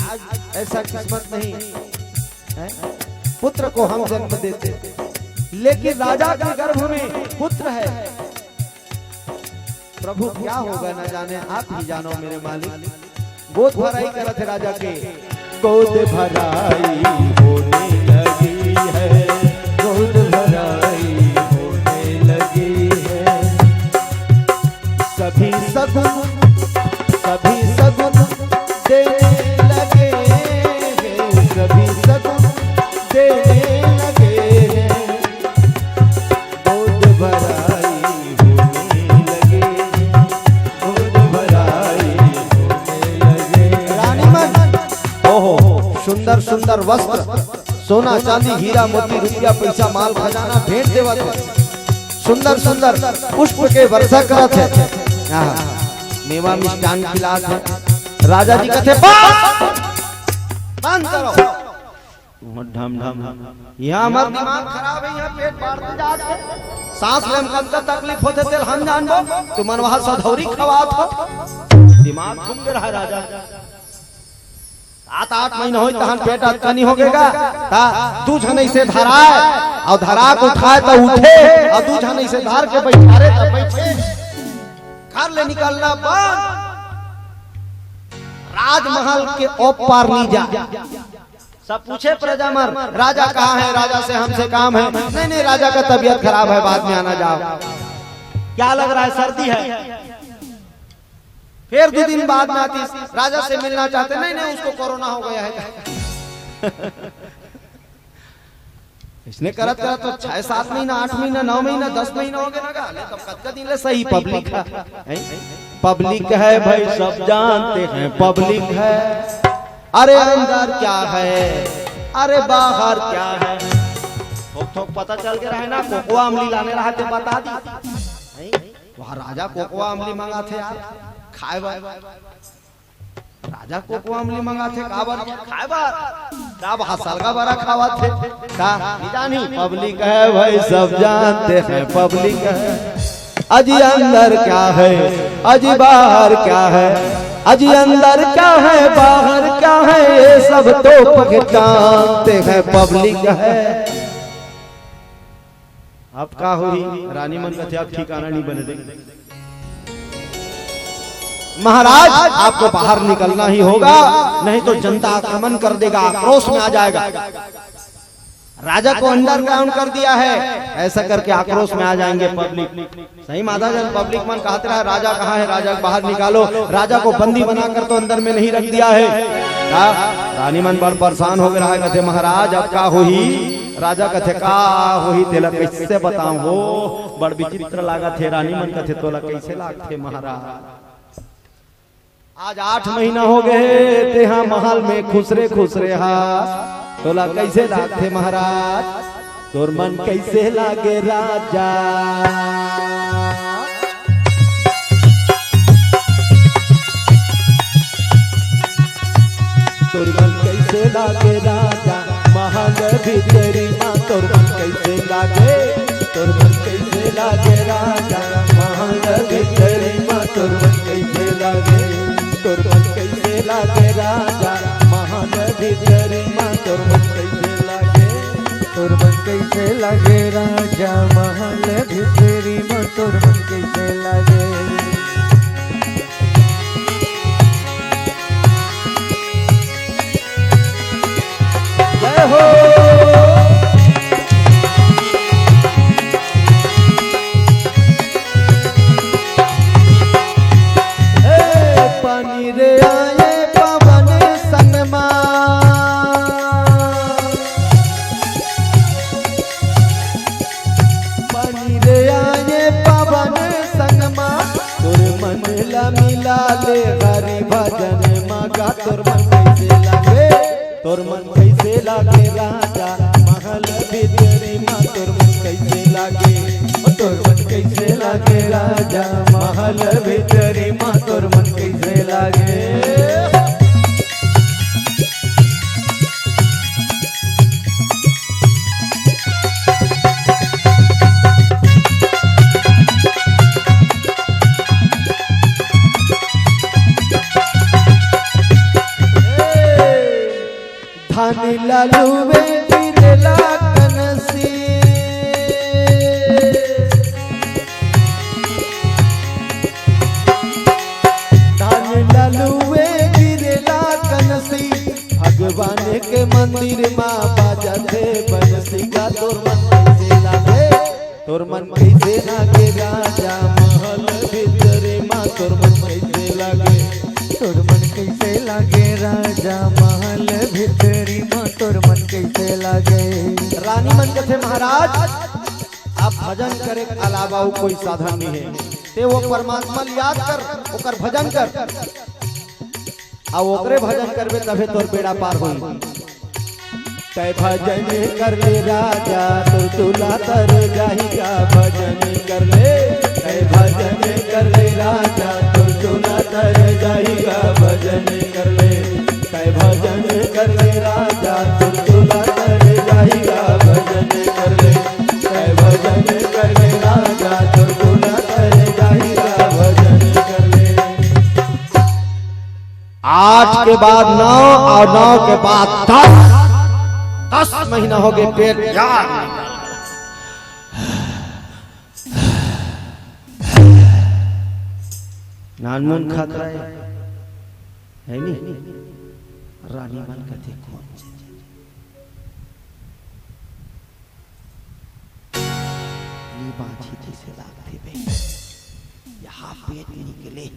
ऐसा किस्मत नहीं है, पुत्र को हम जन्म देते, लेकिन राजा के गर्भ में पुत्र है। प्रभु क्या होगा न जाने, आप ही जानो मेरे मालिक। गोद भराई करते राजा के, गोद भराई होने लगी है, गोद भराई होने लगी है। सभी सगुन देने लगे हैं, सभी सगुन देने लगे हैं, गोद भराई होने लगे, गोद भराई होने लगे। रानी मन ओहो सुंदर सुंदर वस्त्र, सोना चांदी हीरा मोती रुपया पैसा माल खजाना भेंट देवत है, सुंदर सुंदर पुष्प के वर्षा करत है, मेवा मिष्टान खिलात है। राजा जी कहते बंद करो, ढम ढम यहाँ हमार दिमाग खराब है, यहाँ पेट बाढ़ते जात है, सांस लेम का तकलीफ होते तेल हम जानबो, तुमन वहां सधौरी खवात हो, दिमाग घूम गया है राजा। 7-8 महीना हो तहन पेट अटकनी हो गएगा, दू झन ऐसे धराए और धरा को उठाए तो उठे, और दू झन ऐसे धार के बैठारे तो बैठे, घर ले निकलना बंद। राजमहल के ओपार नहीं जा, सब पूछे प्रजा मर राजा कहाँ है, राजा से हमसे काम है, नहीं नहीं राजा का तबीयत खराब है, बाद में आना जाओ। क्या लग रहा है सर्दी है, फिर 2 दिन बाद में आती, राजा से मिलना चाहते, नहीं नहीं उसको कोरोना हो गया है। इसने करत करत तो 6-7 महीना 8 महीना 9 महीना 10 महीना हो गया ना, तब कद दिन ले सही पब्लिक है, पब्लिक है भाई सब जानते हैं पब्लिक है, अरे अंदर क्या है अरे बाहर क्या है, थोक थोक पता चल के रहे ना, कोकोआ अमली लाने रहा थे बता दी, वहाँ राजा कोकोआ अमली मंगा थे यार खाए बार, राजा कोकोआ अमली मंगा थे काबर खाए बार, तब हसलगा बड़ा खावा थे, जानी पब्लिक है भाई सब जानते हैं पब्लिक है, अजी अंदर क्या है अजी बाहर क्या है, अजी अंदर क्या है बाहर क्या है, ये सब तो पहचानते हैं पब्लिक है। अब क्या हुई रानी मन का अब ठिकाना नहीं बने देंगे, महाराज आपको बाहर निकलना ही होगा, नहीं तो जनता आक्रमण कर देगा, आक्रोश में आ जाएगा। राजा को अंडरग्राउंड कर दिया है, ऐसा करके आक्रोश में आ जाएंगे पब्लिक। सही माता जन पब्लिक मन कहते रहा राजा कहाँ है, राजा को बाहर निकालो, राजा को बंदी बनाकर तो अंदर में नहीं रख दिया है। रानी मन बड़ परेशान हो गया है, कहते महाराज अब का हुई, राजा कहते का हुई तेला कैसे बताऊं, हो बड़ विचित्र लागत है। रानी मन कहते तोला कैसे लागते महाराज, आज 8 महीना हो गए तेहा महल में खुसरे खुसरे हा, तोला कैसे लागते महाराज, तोर मन कैसे लागे राजा, तोर मन कैसे लागे राजा, महल भीतरी माँ तोर मन कैसे लागे, तोर मन कैसे लागे राजा, महल भीतरी माँ तोर मन कैसे लागे, तोर मन कैसे लागे राजा, महल भीतरी माँ तोर मन कैसे लागे, तोर मन कैसे लागे राजा, महल भीतरी माँ तोर मन कैसे लागे। जय हो पानी रे आए पवन सनमा, पानी रे आए पवन सनमा, तोर मन ला मिला ले हरि भजन मागा, तोर मन कैसे लागे, तोर मन कैसे लागे राजा, महल भीतरी माँ तोर मन कैसे लागे, तोर मन कैसे लागे राजा, महल भीतरी माँ तोर मन कैसे लागे। धानी लालूवे गिरला कनसी, धानी लालूवे गिरला कनसी, भगवान के मंदिर माँ बाजते बंसी का, तोर मन कैसे लागे, तोर मन कैसे लागे राजा, महल भीतरे माँ तोर मन कैसे लागे, तोर मन कैसे लागे राजा महल भितरी में तोर मन कैसे लागे। रानी मन कथे महाराज आप भजन करे के अलावा वो कोई साधन नहीं है, ते वो परमात्मा याद कर ओकर भजन कर आ ओकरे भजन करबे तबे तोर बेड़ा पार होई। तय भजन कर ले राजा तो तुला तर जाहिगा भजन कर ले। तय भजन कर ले राजा तो तुला तर जाहिगा भजन कर ले। तय भजन कर ले राजा तो तुला तर जाहिगा भजन कर ले। तय भजन कर ले राजा तो तुला तर जाहिगा भजन कर ले। 8 के बाद 9 और 9 के बाद 10 महीना हो गए पेट यार नानमुन खाता है नहीं। रानी मन कहते कौन ये बात ही से लागते बे यहाँ पेट निकले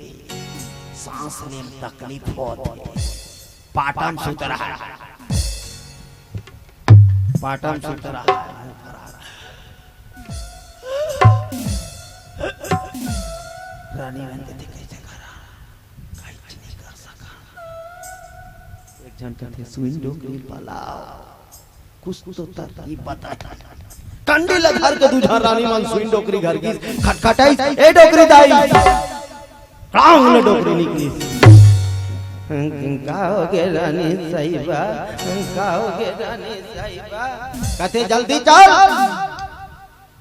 सांस में तकलीफ होती है। पाटन सूत्र है, पाटन सूत्र है। रानी बन के कैसे करा कुछ नहीं कर सका। एक जन कहते सुइन डोकरी पलाओ कुछ तो तरकीब बता। कंडी लधार के दूजा रानी मन सुइन डोकरी घर की खटखटाई ए डोकरी दाई रांग ने डोकरी निकली। काओगे रानी साहिबा, काओगे रानी साहिबा। कहते जल्दी चल।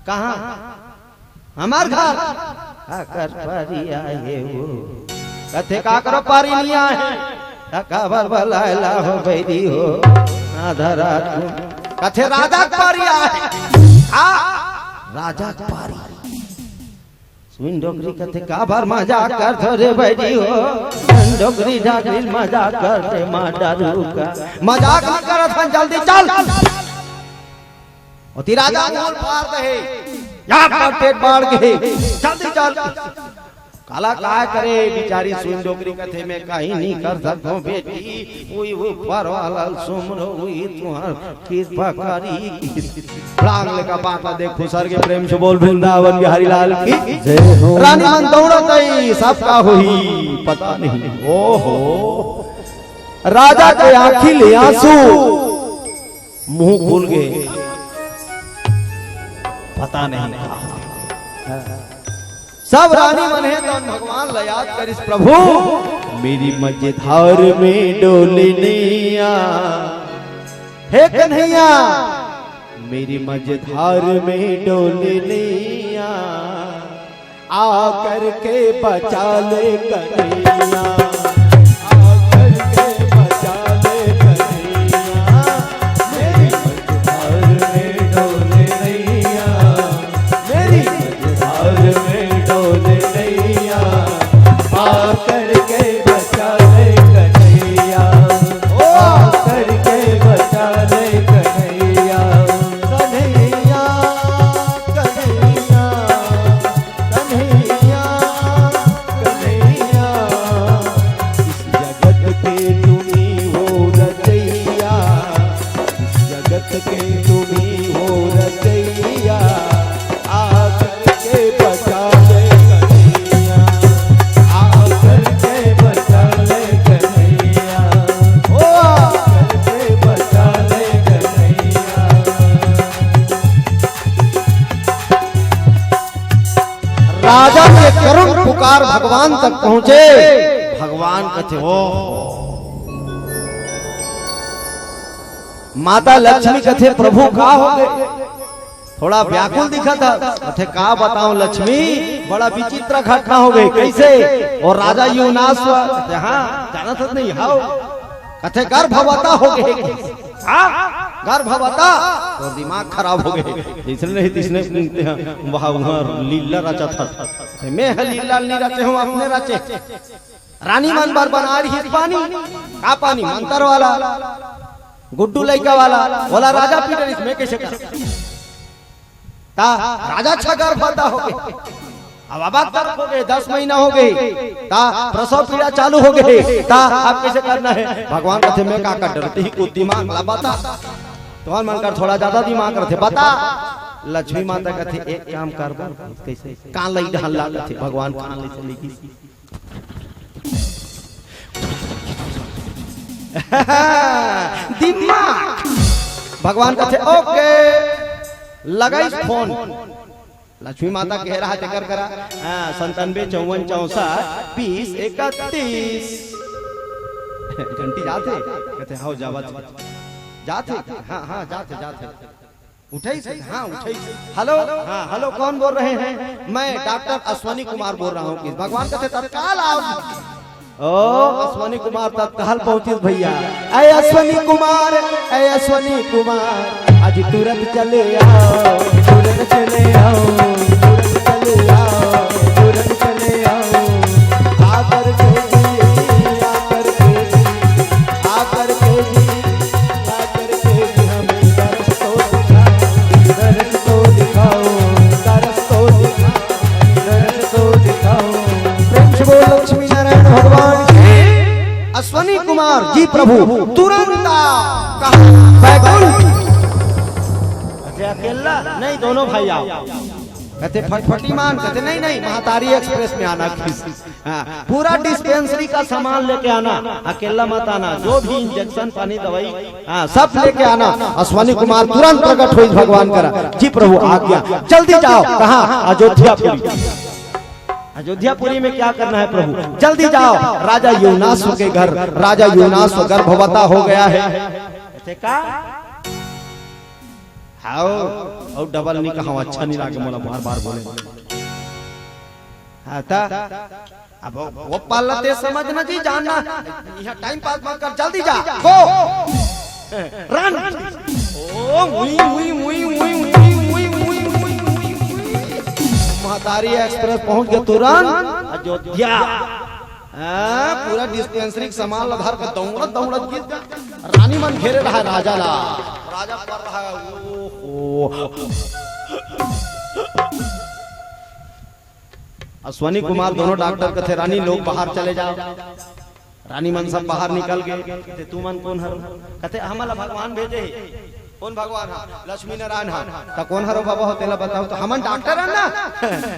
कहाँ? हमार घर। आकर पारी आए वो। कहते का करो पारी नहीं आए। काबर बलायला हो बैरी हो आधा रात को। कहते राजा पारी आए। राजा पारी सुन डोकरी कहते काबर मजाक कर थोड़े बैठी हो। डोकरी जागरी मजाक करते माडरू का मजाक नहीं करत हन जल्दी चल। और राजा बोल पार दे यहाँ पर पेट बाढ़ गए जल्दी चल। काला काय करे बिचारी सुन डोकरी कथे में कहीं नहीं कर सकतो बेटी वही वो परवाला सुमरो हुई तुम्हार कृपा करी। प्रांग लेका बाता देख खुसर के प्रेम से बोल वृंदावन बिहारी लाल की जय हो। रानी मन दौड़त आई सबका हुई पता नहीं। ओहो राजा के आंखी ले आंसू मुंह खुल गए पता नहीं। सब रानी मन है तो भगवान ल याद करिस प्रभु। मेरी मझधार में डोलनिया हे कन्हैया, मेरी मझधार में डोलनिया आकर के बचा ले कन्हैया। आकर के बचा ले कन्हैया। मेरी मझधार में डोलनिया, मेरी मझधार में आकर के बचा ले कन्हैया। ओ आकर के बचा ले कन्हैया। कन्हैया कन्हैया कन्हैया कन्हैया। इस जगत के तुम्ही हो रचैया, इस जगत के तुम्ही हो रचैया। आकर के बचा ले कन्हैया, आकर के बचा ले कन्हैया। ओ आकर के बचा ले कन्हैया। राजा के करुण पुकार भगवान तक पहुंचे। भगवान कहते हो माता लक्ष्मी कहते प्रभु का हो गए। थोड़ा व्याकुल दिखा था। कहते का बताऊं लक्ष्मी बड़ा विचित्र घटना हो गई। कैसे? और राजा यूं नाश हुआ। कहते हाँ जाना था नहीं। हाउ कहते गर्भवता हो गए। गर्भवता तो दिमाग खराब हो गए। इसने नहीं तीसने वहां वहां लीला रचा था। मैं लीला नहीं रचे हूँ अपने रचे। रानी मन बार बना रही है पानी का पानी मंत्र वाला गुड्डू लड़का वाला बोला राजा पी रही इसमें कैसे कर राजा अच्छा गर्भवता हो गए। अब अब तक हो गए 10 महीना हो गए ता प्रसव पीड़ा चालू हो गए ता आप कैसे करना है भगवान कहते मैं का डरती ही कुछ दिमाग ला बता तुम्हार मन कर थोड़ा ज्यादा दिमाग रखे बता लक्ष्मी माता कहते एक काम कर दो कैसे कान लई ढाल ला कहते भगवान कान लई चली की दिमाग भगवान कहते ओके लगाई फोन लक्ष्मी माता कह रहा है कर करा 97 54 64 20 31 घंटी जाते कहते हाँ जाते हाँ हाँ जाते उठे हाँ उठे हेलो हाँ हेलो कौन बोल रहे हैं मैं डॉक्टर अश्वनी कुमार बोल रहा हूँ भगवान कहते तत्काल आओ ओ अश्वनी कुमार तत्काल पहुंचे भैया ऐ अश्वनी कुमार आज तुरंत चले आओ तुरंत चले आओ तुरंत चले आओ आकर के हमें दर्श तो दिखाओ प्रेम से बोल लक्ष्मी नारायण भगवान अश्वनी कुमार जी प्रभु तुरंत अकेला नहीं दोनों भाई आओ कहते फटफटी मान कहते नहीं महातारी एक्सप्रेस में आना पूरा डिस्पेंसरी का सामान लेके आना अकेला मत आना जो भी इंजेक्शन पानी दवाई सब लेके आना अश्वनी कुमार तुरंत प्रकट हुई भगवान करा जी प्रभु आ गया जल्दी जाओ कहाँ अयोध्यापुरी में क्या करना है प्रभु जल्दी जाओ राजा योनाश्व के घर राजा योनाश्व गर्भवता हो गया है हाँ और डबल नहीं कहा अच्छा नहीं लगे मोला बार बार बोले हाँ था अब वो पालते समझना जी जानना यहाँ टाइम पास मत कर जल्दी जा गो रन ओ महातारी एक्सप्रेस पहुंच गया तुरंत अयोध्या पूरा डिस्पेंसरी सामान लधार का दौड़त गिर रानी मन घेरे रहा राजा कर रहा अश्वनी कुमार दोनों डॉक्टर के थे रानी लोग बाहर चले जाओ रानी मन सब बाहर निकल गए तू मन कौन हर कहते हमारा भगवान भेजे कौन भगवान लक्ष्मी नारायण तो कौन हरो बाबा हो तेला बताओ तो हमन डॉक्टर है ना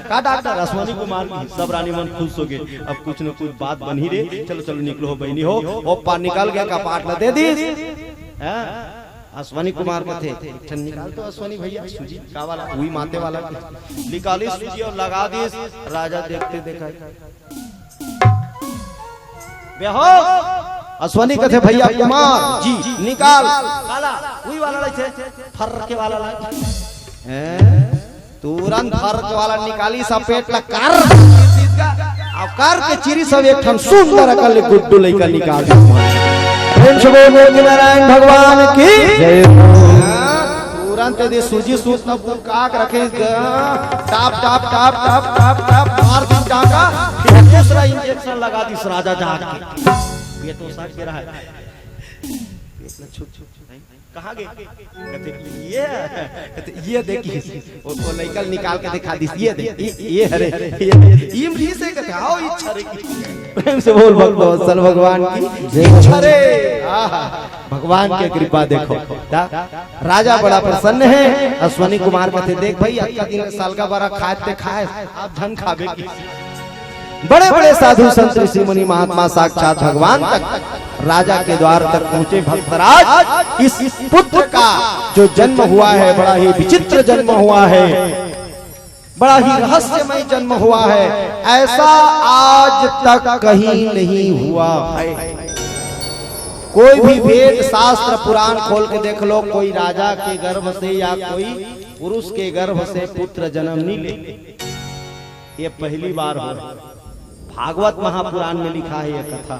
का डॉक्टर अश्वनी कुमार की सब रानी मन खुश हो गए अब कुछ न कुछ बात बन ही रही चलो निकलो हो बहनी हो ओप्पा निकल गया का पाट न दे दी अश्वनी कुमार का थे निकाल तो अश्वनी भैया सूजी का वाला वही माते वाला निकाली सूजी और लगा दी राजा देखते देखा बेहो अश्वनी कहते भैया कुमार जी निकाल काला वही वाला थे फर के वाला तुरंत फर के वाला निकाली सब पेट ला कर कर के चिरी सब एक ठन सुंदर अकल गुड्डू लेकर निकाल नारायण भगवान की जय तुरंत दे सूजी सूत न काक रखे top top top top top top मार दी टाका फिर दूसरा इंजेक्शन लगा दी राजा जाके ये तो साथ के रहा है कहाँ गए कहते ये देखिए वो लड़का निकाल के दिखा दी ये हरे इमली से कहते आओ इच्छा रे प्रेम से बोल भगवान सल भगवान की जय हरे भगवान की कृपा देखो राजा बड़ा प्रसन्न है अश्वनी कुमार कहते देख भाई आज का दिन साल का बारा खाए आप धन खावे की बड़े बड़े साधु संत ऋषि मुनि महात्मा साक्षात भगवान तक राजा के द्वार तक पहुंचे भक्तराज इस पुत्र का जो जन्म हुआ है बड़ा ही विचित्र जन्म हुआ है बड़ा ही रहस्यमय जन्म हुआ है ऐसा आज तक कहीं नहीं हुआ है कोई भी वेद शास्त्र पुराण खोल के देख लो कोई राजा के गर्भ से या कोई पुरुष के गर्भ से पुत्र जन्म नहीं ले ये पहली बार हो भागवत महापुराण में लिखा है ये कथा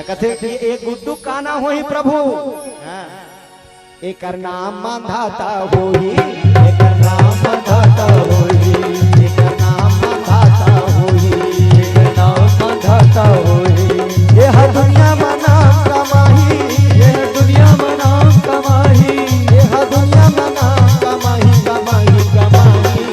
कथे कि एक गुड्डू काना हो ही प्रभु एक नाम मांधाता हो ही एक नाम मांधाता हो ही एक नाम मांधाता हो ही एक नाम मांधाता हो ही ये हर दुनिया में नाम कमाही ये हर दुनिया में नाम कमाही ये हर दुनिया में नाम कमाही कमाही कमाही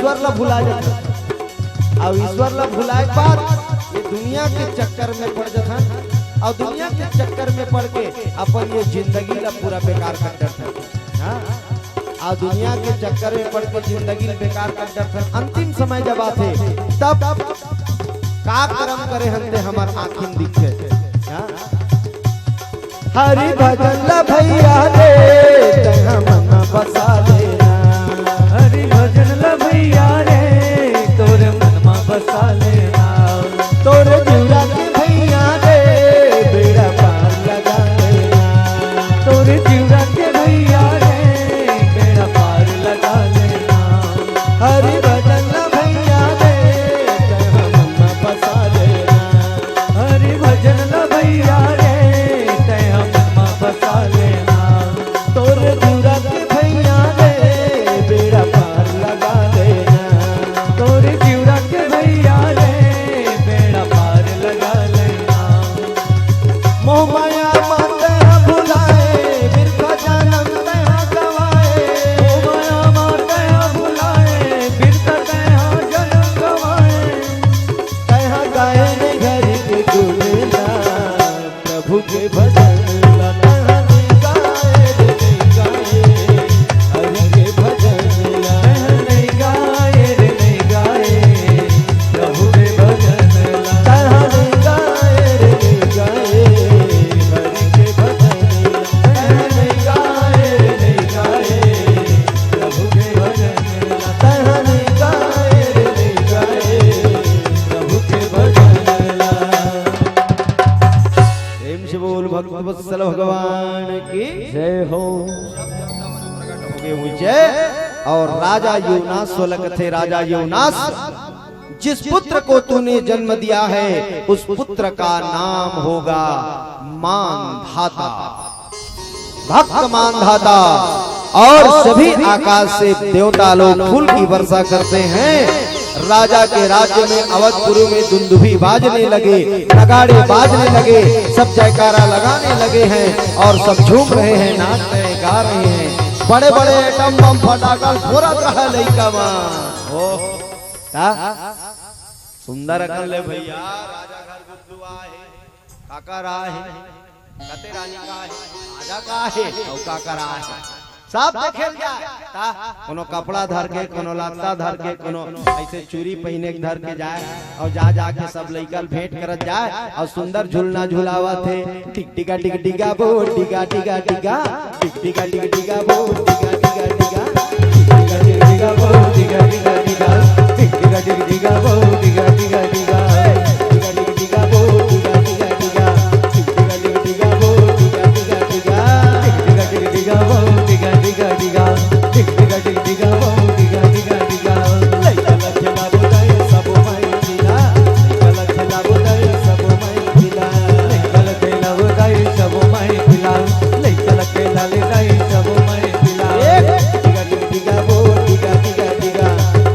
ईश्वर ला भुला जाता और ईश्वर ला भुलाए के बाद ये दुनिया के चक्कर में पड़ जाता और दुनिया के चक्कर में पड़ के अपन ये जिंदगी ला पूरा बेकार कर देता। हाँ और दुनिया के चक्कर में पड़ के जिंदगी बेकार कर देता। अंतिम समय जब आते तब का कर्म करे हंते हमार आँखिन दिखे। हरि भजन ला भैया रे तहाँ मन बसा लेना। हरि भजन ला भैया रे तोरे मन में बसा लेना। तोरे जुड़ा के भैया रे बेड़ा पार लगा लेना। तोरे जुड़ा के भैया रे बेड़ा पार लगा लेना। हरि भजन ला भैया रे तहाँ मन बसा लेना। हरि भजन ला भैया रे तहाँ मन में बसा लेना। तोरे जुड़ा के भैया रे बेड़ा पार लगा लेना। तोरे जुड़ा के भैया रे बेड़ा पार लगा लेना। मोह माया माते भुलाए बिरखा जन्म तहाँ गवाए। मोह माया माते भुलाए बिरखा तहाँ जन्म गवाए। तहाँ गाए ने घर के गुणला प्रभु के भजन ला। तहाँ नहीं गाए रे नहीं गाए हरि के भजन ला। नहीं गाए रे नहीं गाए प्रभु के भजन ला। तहाँ नहीं गाए रे नहीं गाए हरि के भजन ला। नहीं गाए रे नहीं गाए प्रभु के भजन ला। तहाँ नहीं गाए रे नहीं गाए प्रभु के भजन ला। प्रेम से बोल भक्त वत्सल भगवान की जय हो। होगे मुझे। और राजा योनास सोलक थे। राजा योनास जिस पुत्र को तूने जन्म दिया है उस पुत्र का नाम होगा मानधाता, भक्त मानधाता। और सभी आकाश से देवता लोग फूल की वर्षा करते हैं। राजा के राज्य में अवधपुरी में दुंदुभी बाजने लगे, नगाड़े बाजने लगे, सब जयकारा लगाने लगे हैं और सब झूम रहे हैं, नाच रहे हैं, गा रहे हैं। बड़े बड़े एटम बम फटाकल फोड़त रहा लइका सुंदर अकल ले भैया। राजा घर गुड्डू आहे, काका रहा है, कते रानी का है, राजा का है और काका रहा है। सब देखे कोनो कपड़ा धर के, कोनो लाता धर के, कोनो ऐसे चूड़ी पहने के धर के जाए और जा जाके सब लइकल भेंट करत जाए और सुंदर झूलना झूलावा थे। टिक टिका टिक टिका बो टिका टिका टिका टिक टिका टिक टिका बो टिका टिका टिका टिका टिक टिका बो टिका टिका टिका टिक टिका टिक टिका बो टिका टिका टिका टिका टिक टिका बो टिका टिका टिका टिक टिका टिक टिका बो टिका टिका टिका टिका टिक टिका बो टिका टिका टिका टिक टिका टिक टिका बो टिका टिका टिका लइका लखला बुदाई सब माई खिला। लइका लखला बुदाई सब माई खिला। लइका लखेला बुदाई सब माई खिला। लइका लखेला बुदाई सब माई खिला। टिका टिक टिका बो टिका टिका टिका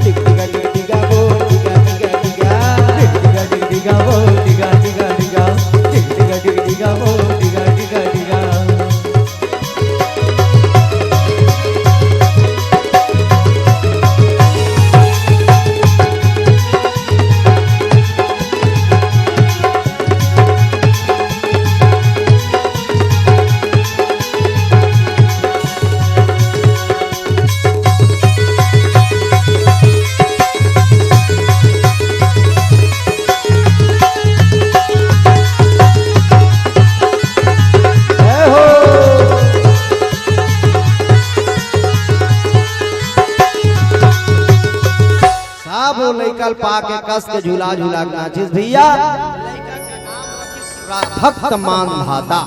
टिक टिका टिक टिका बो टिका टिका टिका टिक टिका टिक टिका बो टिका टिका टिका टिक टिका टिक टिका बो टिका टिका टिका। सब लइकल पा के कस के झूला झूला के नाचिस भैया। भक्त मानधाता,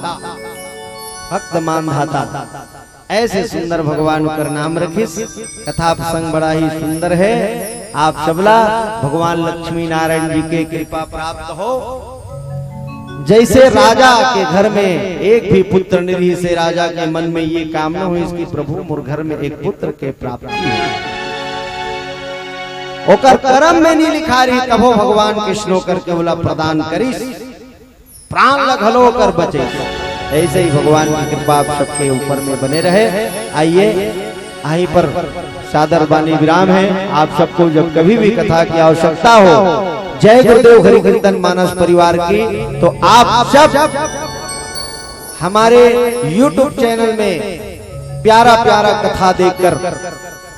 भक्त मानधाता ऐसे सुंदर भगवान कर नाम रखिस। कथा प्रसंग बड़ा ही सुंदर है। आप सबला भगवान लक्ष्मी नारायण जी के कृपा प्राप्त हो। जैसे राजा के घर में एक भी पुत्र निरही से राजा के मन में ये कामना हुई इसकी प्रभु मोर घर में एक पुत्र के प्राप्ति हो। ओकर कर्म में नहीं लिखा रही तबो भगवान कृष्णो करके बोला प्रदान करिस। प्राण लगलो कर बचे। ऐसे ही भगवान की कृपा आप सबके ऊपर में बने रहे। आइए यहीं पर सादर बानी विराम है। आप सबको जब कभी भी कथा की आवश्यकता हो, जय गुरुदेव हरि कीर्तन मानस परिवार की, तो आप सब हमारे YouTube चैनल में प्यारा प्यारा कथा देखकर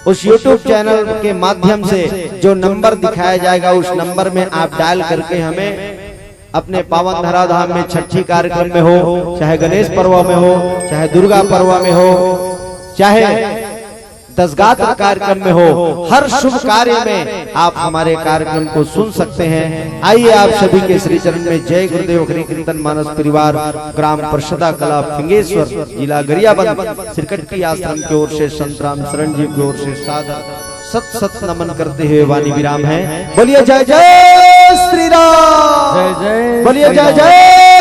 उस YouTube चैनल के माध्यम से जो नंबर दिखाया जाएगा उस नंबर में आप डायल करके हमें अपने पावन धराधाम में छठी कार्यक्रम में हो, चाहे गणेश पर्व में हो, चाहे दुर्गा पर्व में हो, चाहे दसगात्र कार्यक्रम में हो, हर शुभ कार्य में आप हमारे कार्यक्रम को सुन सकते हैं। आइए आप सभी के श्री चरण में जय गुरुदेव हरि कीर्तन मानस परिवार ग्राम परिषदा कला फिंगेश्वर जिला गरियाबंद श्रीकट्टी आश्रम की ओर से संत राम शरण जी की ओर से सादर सत सत नमन करते हुए वाणी विराम है। बोलिए जय जय श्री राम, जय जय बोलिए जय जय